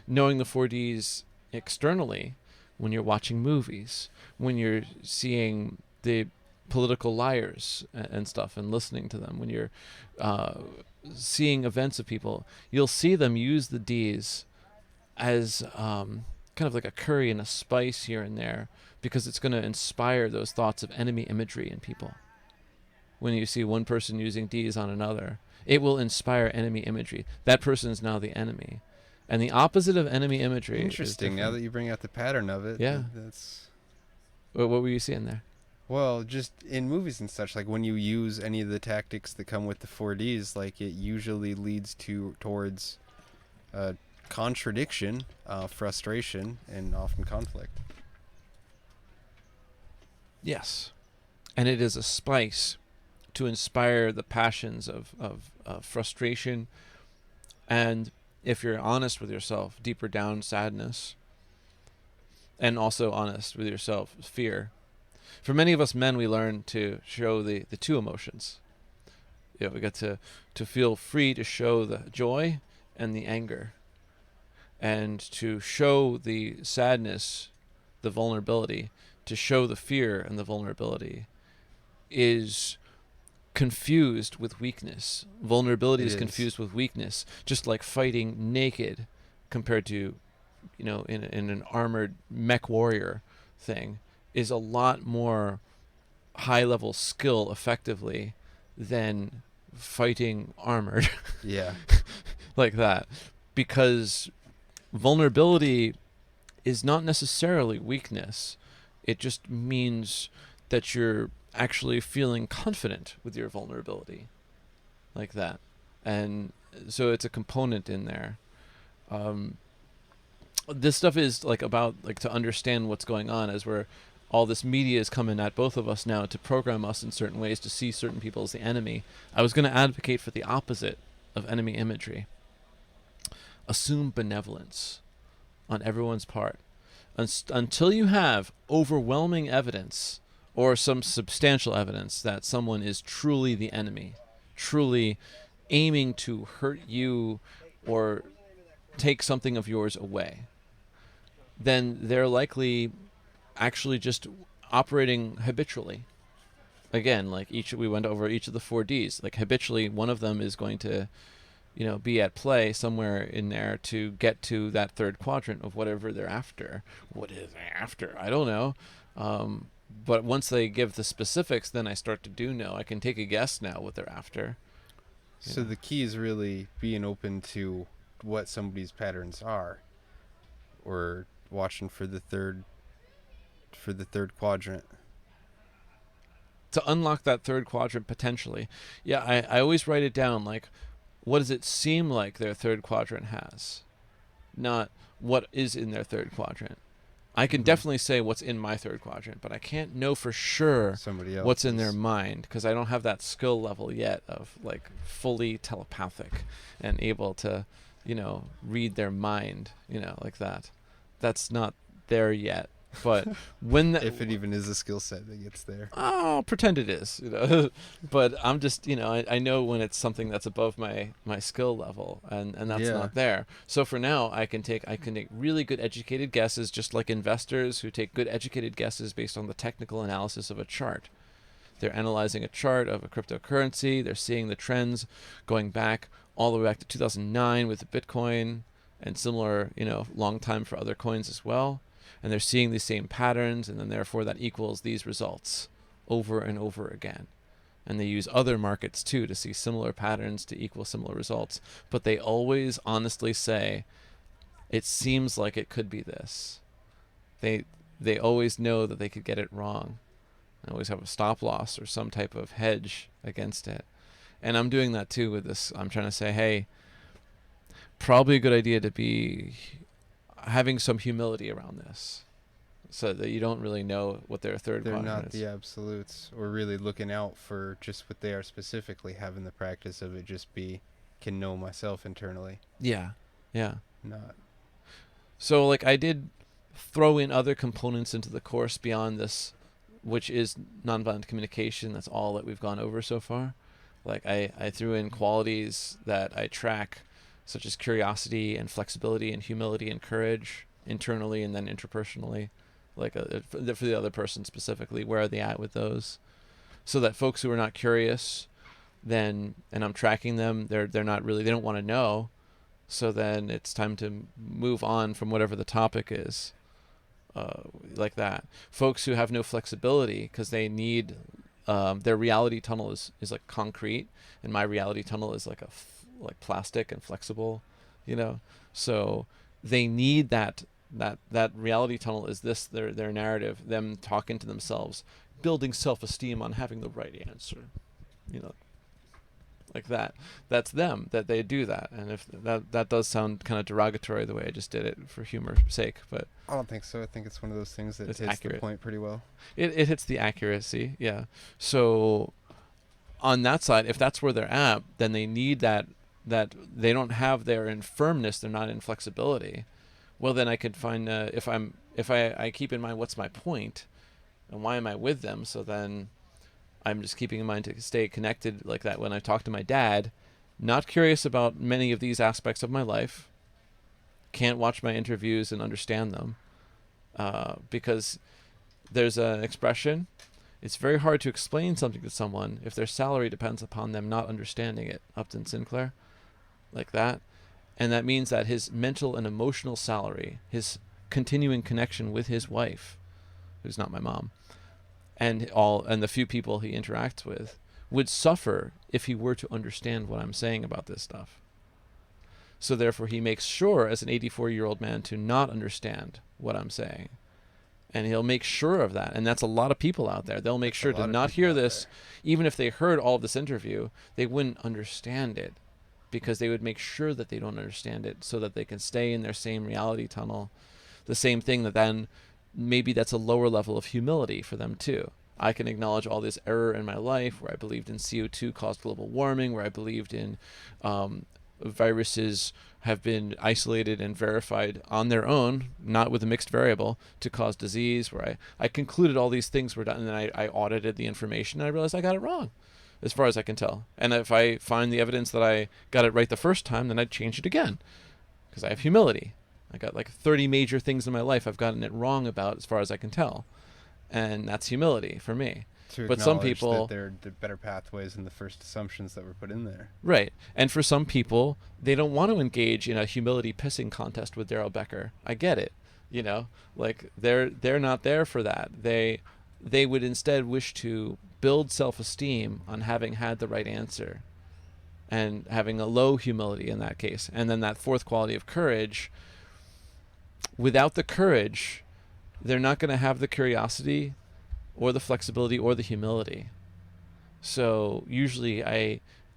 Knowing the 4Ds externally, when you're watching movies, when you're seeing the political liars and stuff and listening to them, when you're seeing events of people, you'll see them use the Ds as kind of like a curry and a spice here and there, because it's going to inspire those thoughts of enemy imagery in people. When you see one person using Ds on another, it will inspire enemy imagery. That person is now the enemy. And the opposite of enemy imagery. Interesting. Now that you bring out the pattern of it. Yeah. That's. What were you seeing there? Well, just in movies and such, like when you use any of the tactics that come with the 4Ds, like it usually leads towards contradiction, frustration, and often conflict. Yes. And it is a spice to inspire the passions of frustration, and if you're honest with yourself, deeper down sadness, and also honest with yourself, fear. For many of us men, we learn to show the two emotions. We get to feel free to show the joy and the anger, and to show the sadness, the vulnerability, to show the fear and the vulnerability is confused with weakness. Vulnerability is confused with weakness, just like fighting naked compared to, in an armored mech warrior thing, is a lot more high-level skill effectively than fighting armored. Yeah. Like that. Because vulnerability is not necessarily weakness. It just means that you're actually feeling confident with your vulnerability, like that. And so it's a component in there. This stuff is about to understand what's going on, as all this media is coming at both of us now to program us in certain ways to see certain people as the enemy. I was going to advocate for the opposite of enemy imagery. Assume benevolence on everyone's part until you have overwhelming evidence or some substantial evidence that someone is truly the enemy, truly aiming to hurt you or take something of yours away, then they're likely actually just operating habitually. Again, like we went over each of the 4Ds. Like habitually, one of them is going to, be at play somewhere in there to get to that third quadrant of whatever they're after. What is they after? I don't know. But once they give the specifics, then I start to know. I can take a guess now what they're after. So the key is really being open to what somebody's patterns are, or watching for the third quadrant. To unlock that third quadrant potentially. Yeah, I always write it down like, what does it seem like their third quadrant has? Not what is in their third quadrant. I can definitely say what's in my third quadrant, but I can't know for sure Somebody else what's in their mind because I don't have that skill level yet of like fully telepathic and able to, read their mind, like that. That's not there yet. But when if it even is a skill set that gets there. I'll pretend it is, but I'm just, I know when it's something that's above my skill level and that's not there. So for now, I can take really good educated guesses, just like investors who take good educated guesses based on the technical analysis of a chart. They're analyzing a chart of a cryptocurrency. They're seeing the trends going back all the way back to 2009 with the Bitcoin and similar, long time for other coins as well. And they're seeing the same patterns, and then therefore that equals these results over and over again. And they use other markets too to see similar patterns to equal similar results. But they always honestly say, it seems like it could be this. They always know that they could get it wrong. They always have a stop loss or some type of hedge against it. And I'm doing that too with this. I'm trying to say, hey, probably a good idea to be having some humility around this so that you don't really know what their third quadrant is. They're not the absolutes, or really looking out for just what they are specifically, having the practice of it just be, can know myself internally. Yeah. Not. So like I did throw in other components into the course beyond this, which is nonviolent communication. That's all that we've gone over so far. Like I threw in qualities that I track, such as curiosity and flexibility and humility and courage internally and then interpersonally, like for the other person specifically, where are they at with those? So that folks who are not curious, then, and I'm tracking them, they're not really, they don't want to know. So then it's time to move on from whatever the topic is, like that. Folks who have no flexibility because they need, their reality tunnel is like concrete, and my reality tunnel is like like plastic and flexible, so they need that reality tunnel is this, their narrative, them talking to themselves, building self-esteem on having the right answer, like that's them, that they do that. And if that does sound kind of derogatory the way I just did it for humor's sake, but I don't think so. I think it's one of those things that hits accurate. The point pretty well. It hits the accuracy. Yeah. So on that side, if that's where they're at, then they need that they don't have their infirmness, they're not in flexibility. Well, then I could find if I keep in mind what's my point and why am I with them, so then I'm just keeping in mind to stay connected like that. When I talk to my dad, not curious about many of these aspects of my life, can't watch my interviews and understand them, because there's an expression, it's very hard to explain something to someone if their salary depends upon them not understanding it. Upton Sinclair, like that. And that means that his mental and emotional salary, his continuing connection with his wife, who's not my mom, and the few people he interacts with, would suffer if he were to understand what I'm saying about this stuff. So therefore he makes sure as an 84-year-old man to not understand what I'm saying. And he'll make sure of that. And that's a lot of people out there. They'll make sure to not hear this. Even if they heard all of this interview, they wouldn't understand it, because they would make sure that they don't understand it so that they can stay in their same reality tunnel. The same thing that then maybe that's a lower level of humility for them too. I can acknowledge all this error in my life where I believed in CO2 caused global warming, where I believed in viruses have been isolated and verified on their own, not with a mixed variable, to cause disease, where I concluded all these things were done, and then I audited the information, and I realized I got it wrong, as far as I can tell. And if I find the evidence that I got it right the first time, then I'd change it again, because I have humility. I got like 30 major things in my life I've gotten it wrong about, as far as I can tell. And that's humility for me. To But some acknowledge people, that there are better pathways than the first assumptions that were put in there. right. And for some people, they don't want to engage in a humility pissing contest with Darrel Becker. I get it. You know, like they're not there for that. They would instead wish to build self-esteem on having had the right answer, and having a low humility in that case. And then that fourth quality of courage, without the courage, they're not going to have the curiosity or the flexibility or the humility. So usually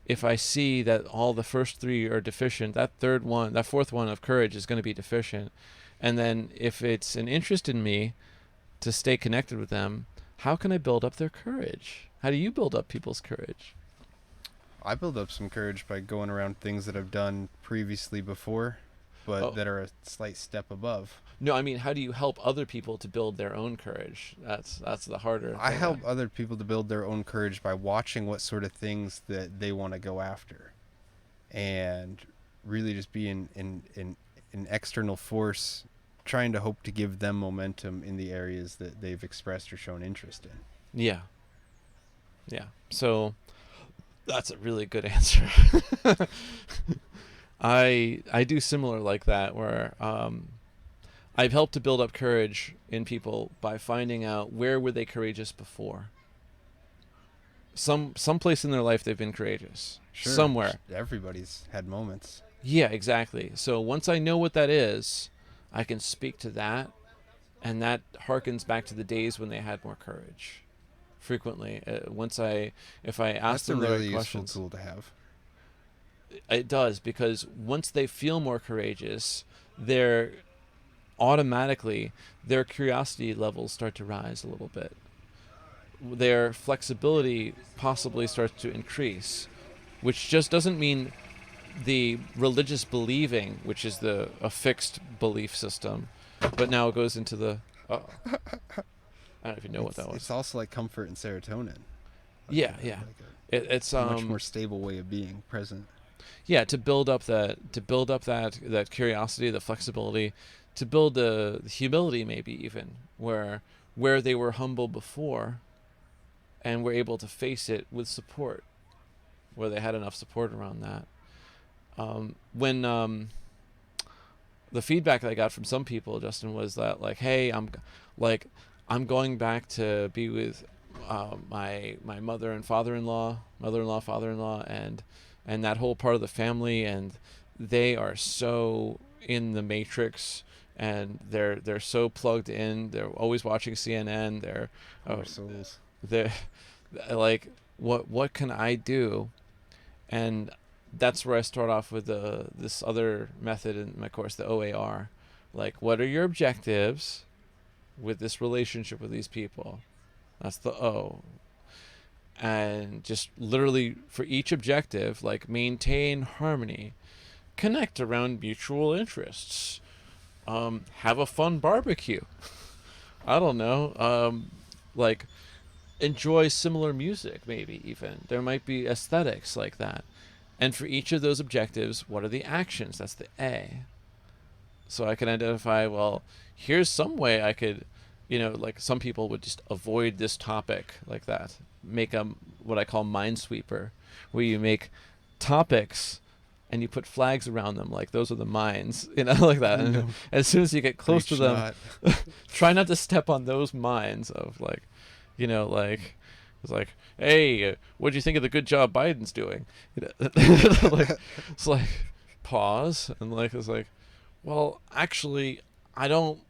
if I see that all the first three are deficient, that fourth one of courage is going to be deficient. And then if it's an interest in me to stay connected with them, how can I build up their courage? How do you build up people's courage? I build up some courage by going around things that I've done previously before, but that are a slight step above. No, I mean, how do you help other people to build their own courage? That's the harder thing. I help other people to build their own courage by watching what sort of things that they want to go after, and really just being an external force, trying to hope to give them momentum in the areas that they've expressed or shown interest in. Yeah. So that's a really good answer. I do similar like that, where I've helped to build up courage in people by finding out where were they courageous before. Some place in their life they've been courageous. Sure, somewhere. Everybody's had moments. Yeah, exactly. So once I know what that is, I can speak to that, and that harkens back to the days when they had more courage. Frequently, if I ask them the right questions, that's a really useful tool to have. It does, because once they feel more courageous, their curiosity levels start to rise a little bit. Their flexibility possibly starts to increase, which just doesn't mean the religious believing, which is a fixed belief system, but now it goes into the. I don't even know what that was. It's also like comfort and serotonin. Yeah. It's a much more stable way of being present. Yeah, to build up that curiosity, the flexibility, to build the humility, maybe even where they were humble before, and were able to face it with support, where they had enough support around that. When the feedback that I got from some people, Justin, was that like, hey, I'm going back to be with my mother and father-in-law, father-in-law, and that whole part of the family, and they are so in the matrix, and they're so plugged in. They're always watching CNN. They're like, what can I do? And that's where I start off with this other method in my course, the OAR. Like, what are your objectives with this relationship with these people? That's the O. And just literally for each objective, like, maintain harmony, connect around mutual interests, have a fun barbecue. I don't know, like, enjoy similar music, maybe even. There might be aesthetics like that. And for each of those objectives, what are the actions? That's the A. So I can identify, well, here's some way I could, like some people would just avoid this topic like that. Make what I call minesweeper, where you make topics and you put flags around them, like those are the mines, like that. And as soon as you get close to them, try not to step on those mines of like, like, it's like, hey, what do you think of the good job Biden's doing? Like, it's like, pause, and like, it's like, well, actually, I'm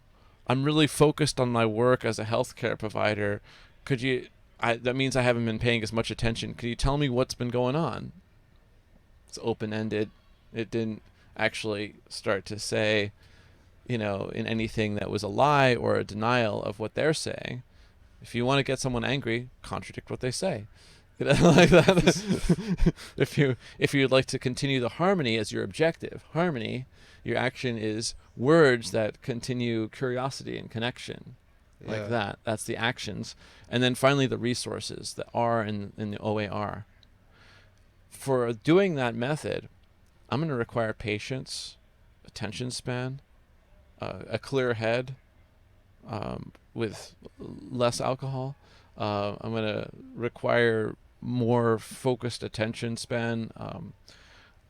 really focused on my work as a healthcare provider. That means I haven't been paying as much attention. Could you tell me what's been going on? It's open-ended. It didn't actually start to say, in anything that was a lie or a denial of what they're saying. If you want to get someone angry, contradict what they say. You know, like that. If you'd like to continue the harmony as your objective, harmony, your action is words that continue curiosity and connection, like Yeah. that. That's the actions, and then finally the resources, the R in the OAR. For doing that method, I'm going to require patience, attention span, a clear head, with less alcohol. I'm going to require more focused attention span,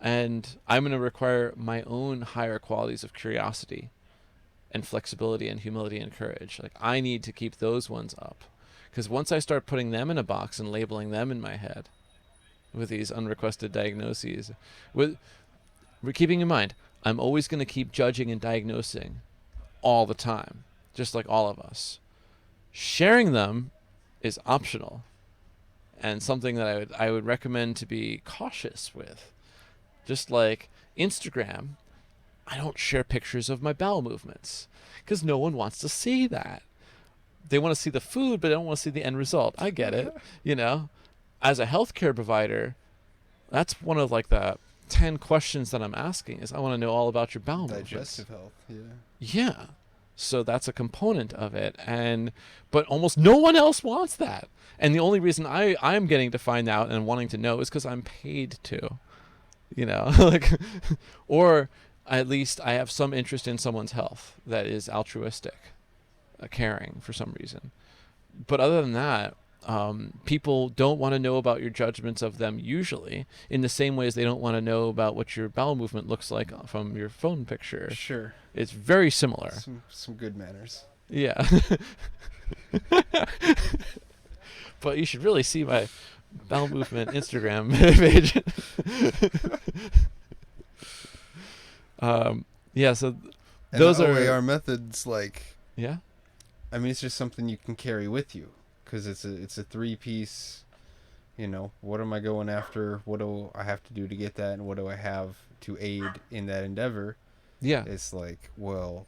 and I'm going to require my own higher qualities of curiosity and flexibility and humility and courage. Like, I need to keep those ones up, because once I start putting them in a box and labeling them in my head with these unrequested diagnoses, with keeping in mind, I'm always going to keep judging and diagnosing all the time, just like all of us. Sharing them is optional, and something that I would recommend to be cautious with. Just like Instagram, I don't share pictures of my bowel movements because no one wants to see that. They want to see the food, but they don't want to see the end result. I get it, you know. As a healthcare provider, that's one of like the 10 questions that I'm asking is I want to know all about your bowel movements. Digestive health. Yeah. Yeah. So that's a component of it, but almost no one else wants that. And the only reason I'm getting to find out and wanting to know is because I'm paid to, you know, like, or at least I have some interest in someone's health that is altruistic, caring for some reason. But other than that, people don't want to know about your judgments of them usually in the same way as they don't want to know about what your bowel movement looks like from your phone picture. Sure. It's very similar. Some good manners. Yeah. But you should really see my bowel movement Instagram page. Yeah, so And those the are OAR methods, like, yeah. I mean, it's just something you can carry with you, because it's a 3-piece. You know, what am I going after? What do I have to do to get that? And what do I have to aid in that endeavor? Yeah. It's like, well,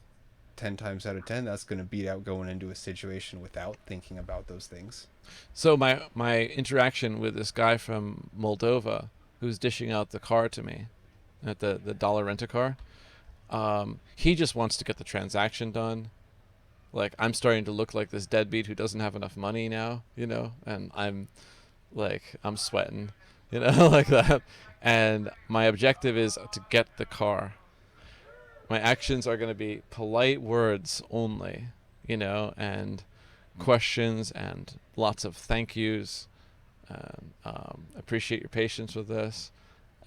10 times out of 10, that's going to beat out going into a situation without thinking about those things. So my interaction with this guy from Moldova who's dishing out the car to me at the dollar rent-a-car, he just wants to get the transaction done. Like, I'm starting to look like this deadbeat who doesn't have enough money now, you know, and I'm sweating, you know, like that. And my objective is to get the car. My actions are going to be polite words only, you know, and questions and lots of thank yous. And, appreciate your patience with this.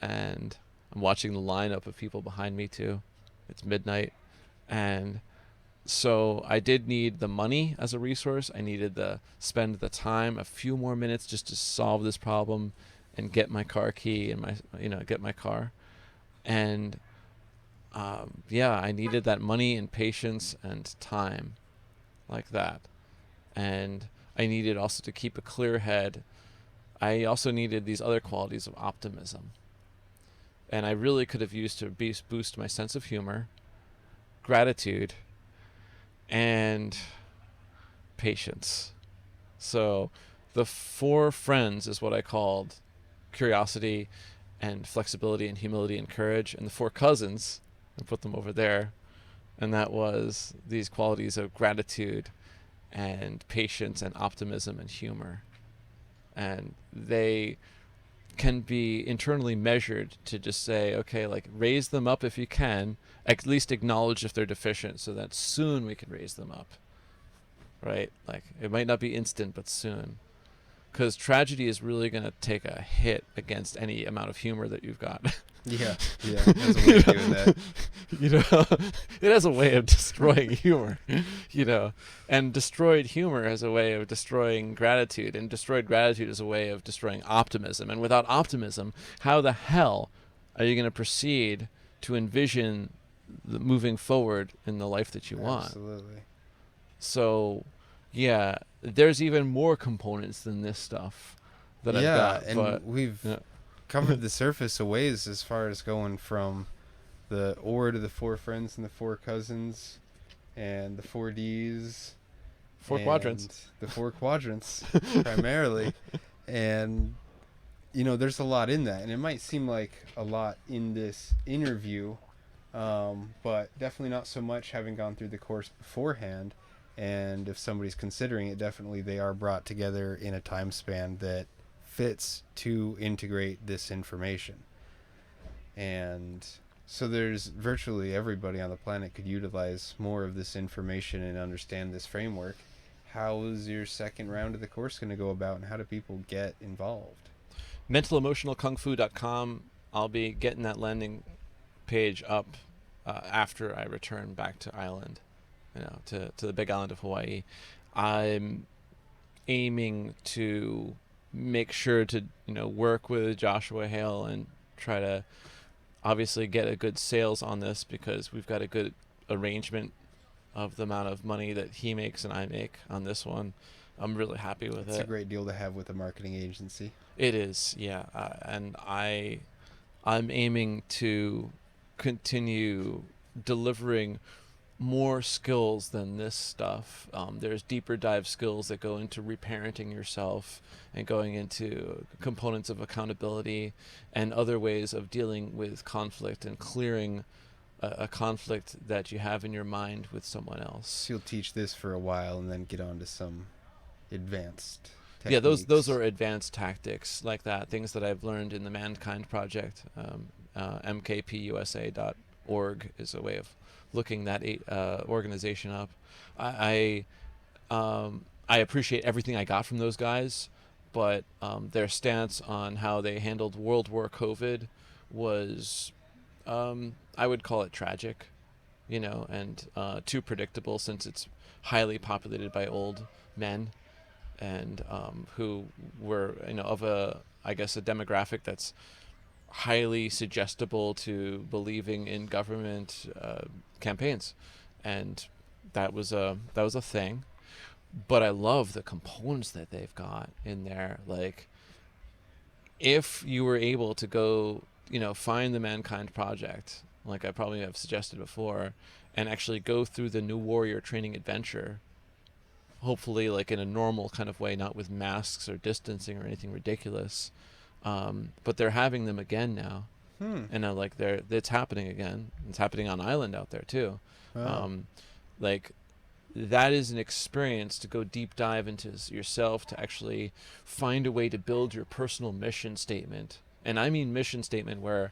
And I'm watching the lineup of people behind me too. It's midnight. And so I did need the money as a resource. I needed to spend the time, a few more minutes just to solve this problem and get my car key and get my car. And I needed that money and patience and time like that. And I needed also to keep a clear head. I also needed these other qualities of optimism. And I really could have used to boost my sense of humor, gratitude, and patience. So the 4 friends is what I called curiosity and flexibility and humility and courage. And the 4 cousins, I put them over there. And that was these qualities of gratitude and patience and optimism and humor. And they can be internally measured to just say, okay, like, raise them up if you can, at least acknowledge if they're deficient so that soon we can raise them up, right? Like, it might not be instant, but soon. Because tragedy is really going to take a hit against any amount of humor that you've got. Yeah, it has a way of doing that. You know, it has a way of destroying humor, you know, and destroyed humor has a way of destroying gratitude, and destroyed gratitude is a way of destroying optimism. And without optimism, how the hell are you going to proceed to envision moving forward in the life that you want? Absolutely. So, yeah, there's even more components than this stuff that I've got. And but we've covered the surface a ways as far as going from the OR to the 4 friends and the 4 cousins and the 4 Ds. 4 quadrants. The 4 quadrants, primarily. And there's a lot in that, and it might seem like a lot in this interview, but definitely not so much having gone through the course beforehand. And if somebody's considering it, definitely they are brought together in a time span that fits to integrate this information. And so there's virtually everybody on the planet could utilize more of this information and understand this framework. How is your second round of the course going to go about, and how do people get involved? mentalemotionalkungfu.com. I'll be getting that landing page up after I return back to Island, to the big island of Hawaii. I'm aiming to make sure to work with Joshua Hale and try to obviously get a good sales on this, because we've got a good arrangement of the amount of money that he makes and I make on this one. I'm really happy with it. It's a great deal to have with a marketing agency. It is, yeah, and I'm aiming to continue delivering more skills than this stuff. There's deeper dive skills that go into reparenting yourself and going into components of accountability and other ways of dealing with conflict and clearing a conflict that you have in your mind with someone else. So you'll teach this for a while and then get on to some advanced techniques. Yeah, those are advanced tactics like that, things that I've learned in the Mankind Project. mkpusa.org is a way of looking that organization up. I appreciate everything I got from those guys, but their stance on how they handled World War COVID was, I would call it tragic, and too predictable, since it's highly populated by old men, and who were of a demographic that's highly suggestible to believing in government campaigns, and that was a thing. But I love the components that they've got in there. Like, if you were able to go, find the Mankind Project, like I probably have suggested before, and actually go through the New Warrior Training Adventure, hopefully like in a normal kind of way, not with masks or distancing or anything ridiculous. But they're having them again now, and it's happening again. It's happening on Island out there too. Wow. Like, that is an experience to go deep dive into yourself, to actually find a way to build your personal mission statement. And I mean mission statement where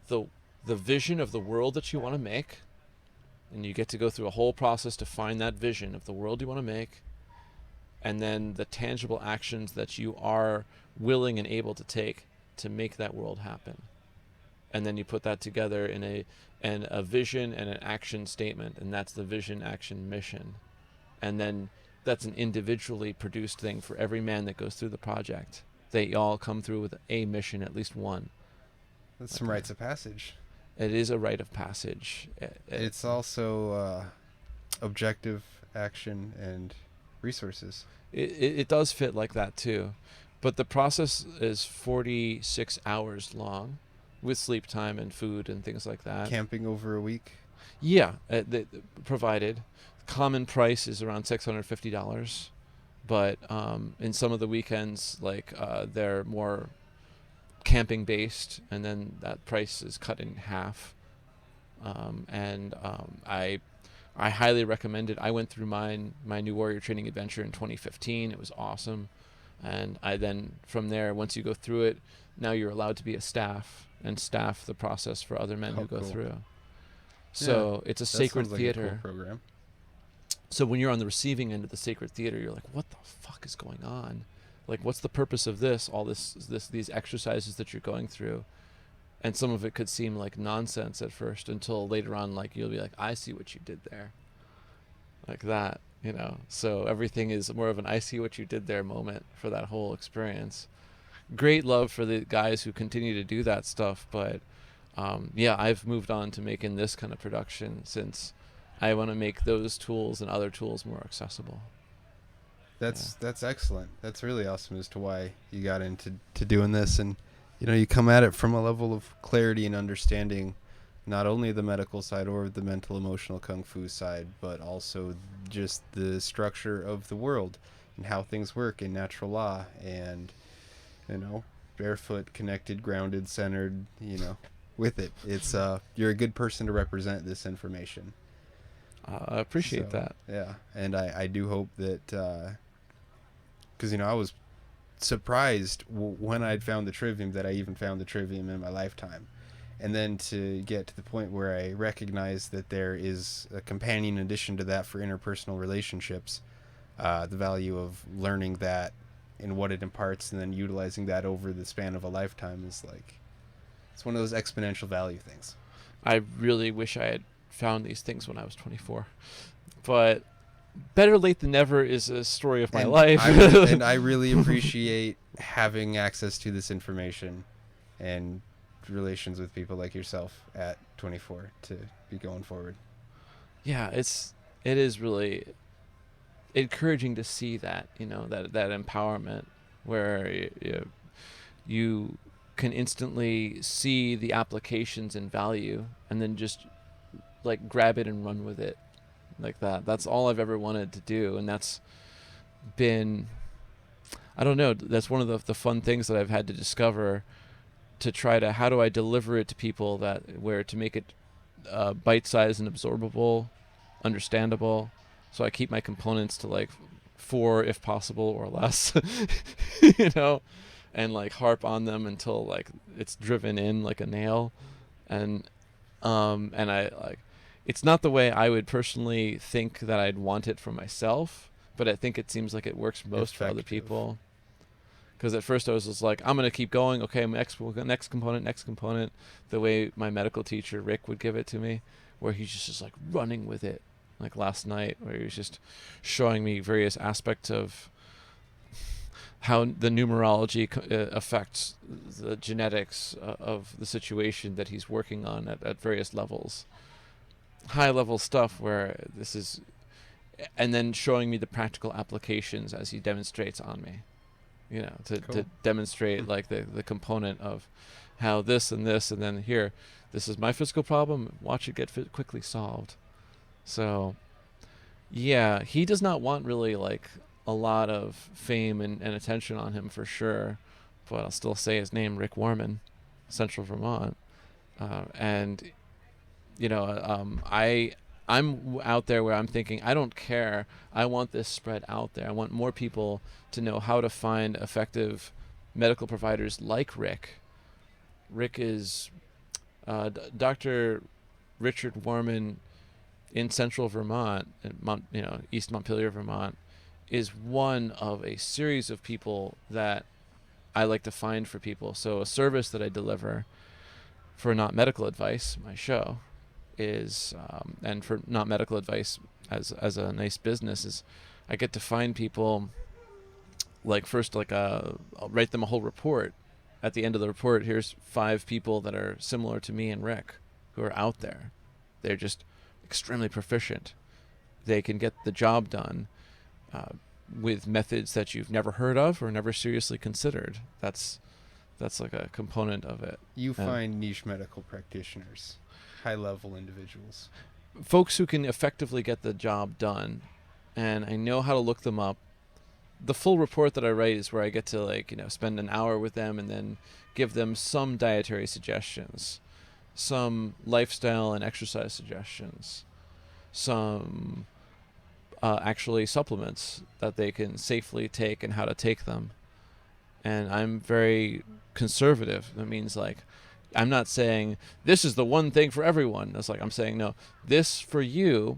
the vision of the world that you want to make, and you get to go through a whole process to find that vision of the world you want to make, and then the tangible actions that you are willing and able to take to make that world happen. And then you put that together in a vision and an action statement, and that's the vision, action, mission. And then that's an individually produced thing for every man that goes through the project. They all come through with a mission, at least one. That's some rites of passage. It is a rite of passage. It's also objective, action, and resources. It does fit like that too. But the process is 46 hours long, with sleep time and food and things like that. Camping over a week? Yeah, provided. Common price is around $650, but in some of the weekends, they're more camping based, and then that price is cut in half. I highly recommend it. I went through my New Warrior Training Adventure in 2015. It was awesome. And I then, from there, once you go through it, now you're allowed to be a staff and staff the process for other men who go through. So it's a sacred theater. Like a cool program. So when you're on the receiving end of the sacred theater, you're like, what the fuck is going on? Like, what's the purpose of this? All these exercises that you're going through. And some of it could seem like nonsense at first, until later on, like, you'll be like, I see what you did there. Like that. So everything is more of an I see what you did there moment for that whole experience. Great love for the guys who continue to do that stuff, but I've moved on to making this kind of production, since I want to make those tools and other tools more accessible. That's excellent. That's really awesome as to why you got into doing this, and you come at it from a level of clarity and understanding, not only the medical side or the mental emotional kung fu side, but also just the structure of the world and how things work in natural law. And barefoot, connected, grounded, centered, with it. It's you're a good person to represent this information. I appreciate So that. yeah, and I do hope that because I was surprised when I'd found the trivium that I even found the trivium in my lifetime. And then to get to the point where I recognize that there is a companion addition to that for interpersonal relationships, the value of learning that and what it imparts and then utilizing that over the span of a lifetime is like, it's one of those exponential value things. I really wish I had found these things when I was 24. But better late than never is a story of my life. And I really appreciate having access to this information and relations with people like yourself at 24 to be going forward. Yeah, it is really encouraging to see that, that empowerment where you can instantly see the applications and value and then just like grab it and run with it like that. That's all I've ever wanted to do, and that's been, I don't know, that's one of the fun things that I've had to discover, to try to, how do I deliver it to people to make it bite-sized and absorbable, understandable, so I keep my components to like 4 if possible or less, and like harp on them until like it's driven in like a nail, and I like, it's not the way I would personally think that I'd want it for myself, but I think it seems like it works most for other people. Because at first I was just like, I'm going to keep going. Okay, next component. The way my medical teacher, Rick, would give it to me, where he's just like running with it. Like last night, where he was just showing me various aspects of how the numerology affects the genetics of the situation that he's working on at various levels. High level stuff where this is, and then showing me the practical applications as he demonstrates on me. To demonstrate like the component of how this, and then here, this is my physical problem. Watch it get quickly solved. So, yeah, he does not want really like a lot of fame and attention on him for sure, but I'll still say his name, Rick Warman, Central Vermont, and I'm out there where I'm thinking, I don't care. I want this spread out there. I want more people to know how to find effective medical providers like Rick. Rick is Dr. Richard Warman in Central Vermont, East Montpelier, Vermont, is one of a series of people that I like to find for people. So a service that I deliver for Not Medical Advice, my show, is and for Not Medical Advice as a nice business, is I get to find people, like first I'll write them a whole report. At the end of the report, here's 5 people that are similar to me and Rick who are out there. They're just extremely proficient. They can get the job done with methods that you've never heard of or never seriously considered. That's like a component of it. You find niche medical practitioners, high-level individuals, folks who can effectively get the job done, and I know how to look them up. The full report that I write is where I get to spend an hour with them and then give them some dietary suggestions, some lifestyle and exercise suggestions, some actually supplements that they can safely take and how to take them. And I'm very conservative. That means I'm not saying this is the one thing for everyone. It's like I'm saying, no, this for you,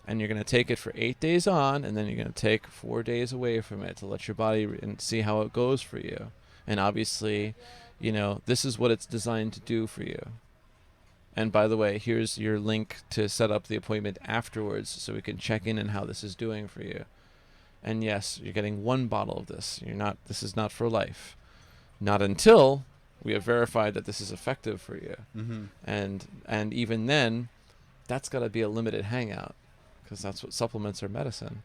and you're going to take it for 8 days on, and then you're going to take 4 days away from it to let your body and see how it goes for you. And obviously, this is what it's designed to do for you. And by the way, here's your link to set up the appointment afterwards so we can check in on how this is doing for you. And yes, you're getting 1 bottle of this. This is not for life. Not until we have verified that this is effective for you. Mm-hmm. And even then, that's got to be a limited hangout, because that's what supplements are, medicine.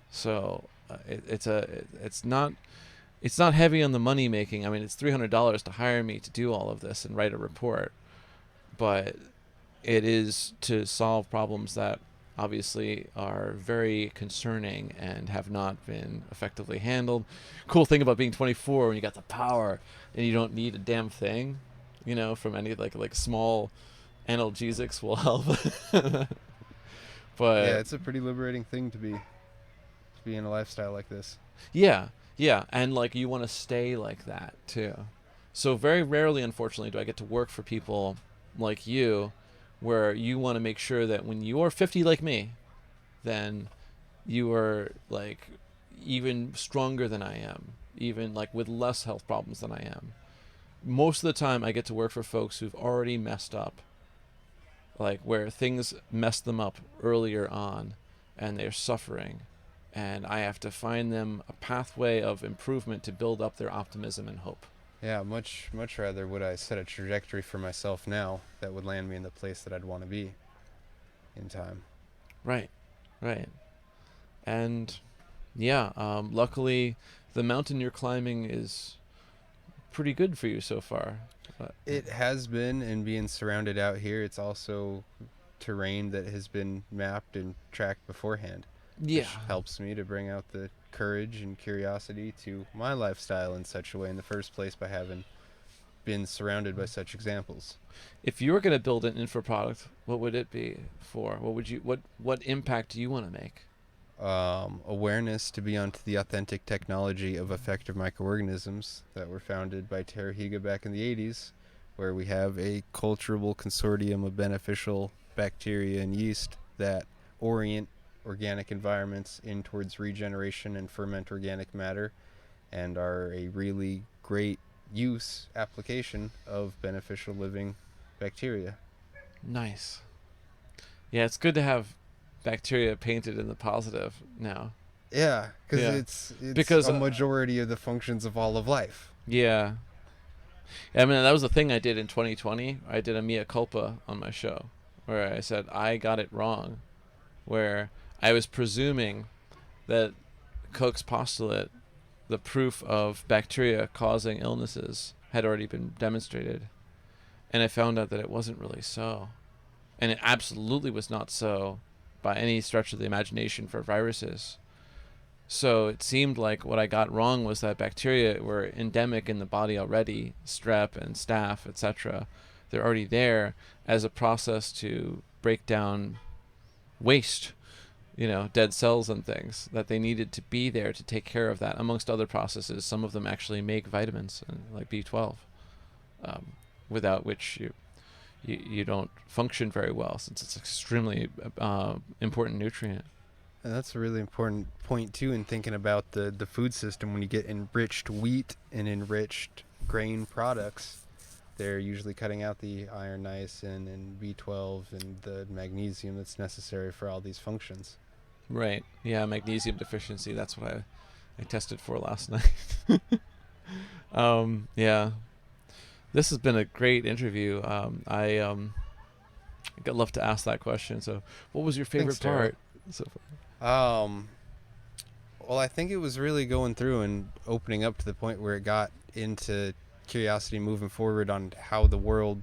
So it's not heavy on the money making. I mean, it's $300 to hire me to do all of this and write a report, but it is to solve problems that obviously are very concerning and have not been effectively handled. Cool thing about being 24 when you got the power and you don't need a damn thing, from any like small analgesics will help. Yeah, But it's a pretty liberating thing to be in a lifestyle like this. yeah, yeah, and like you want to stay like that too. So very rarely, unfortunately, do I get to work for people like you, where you want to make sure that when you are 50 like me, then you are like even stronger than I am, even like with less health problems than I am. Most of the time, I get to work for folks who've already messed up, like where things messed them up earlier on and they're suffering. And I have to find them a pathway of improvement to build up their optimism and hope. Yeah, much rather would I set a trajectory for myself now that would land me in the place that I'd want to be in time. Right, right. And yeah, luckily, the mountain you're climbing is pretty good for you so far. But, It has been, and being surrounded out here, it's also terrain that has been mapped and tracked beforehand, yeah, which helps me to bring out the courage and curiosity to my lifestyle in such a way in the first place by having been surrounded by such examples. if you were going to build an info product, what would it be for? What impact do you want to make? Awareness to be onto the authentic technology of effective microorganisms that were founded by Terra Higa back in the 80s, where we have a culturable consortium of beneficial bacteria and yeast that orient organic environments in towards regeneration and ferment organic matter and are a really great use application of beneficial living bacteria. Nice. Yeah, it's good to have bacteria painted in the positive now. Yeah, because Yeah, it's because a majority of the functions of all of life. yeah, I mean that was the thing I did in 2020. I did a mea culpa on my show, where I said I got it wrong, where I was presuming that Koch's postulate, the proof of bacteria causing illnesses, had already been demonstrated, and I found out that it wasn't really so, and it absolutely was not so by any stretch of the imagination for viruses. So it seemed like what I got wrong was that bacteria were endemic in the body already, strep and staph, etc. They're already there as a process to break down waste, dead cells and things, that they needed to be there to take care of that, amongst other processes. Some of them actually make vitamins, like B12, um, without which you don't function very well, since it's extremely important nutrient. And that's a really important point too in thinking about the food system. When you get enriched wheat and enriched grain products, they're usually cutting out the iron, niacin, and B12 and the magnesium that's necessary for all these functions. Right. Yeah, magnesium deficiency. That's what I tested for last night. Yeah. This has been a great interview. I'd love to ask that question. So, what was your favorite Thanks, Darrel. part so far? Um, well, I think it was really going through and opening up to the point where it got into curiosity moving forward on how the world,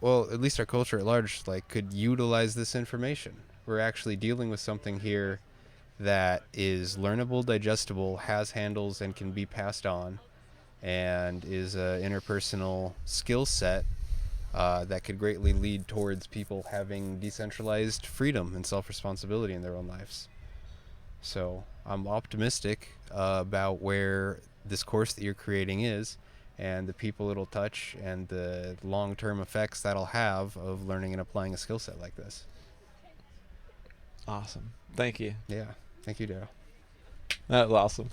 well, at least our culture at large, like could utilize this information. We're actually dealing with something here that is learnable, digestible, has handles, and can be passed on, and is an interpersonal skill set that could greatly lead towards people having decentralized freedom and self-responsibility in their own lives. So I'm optimistic about where this course that you're creating is and the people it'll touch and the long-term effects that'll have of learning and applying a skill set like this. Awesome. Thank you. Yeah. Thank you, Darrel. That was awesome.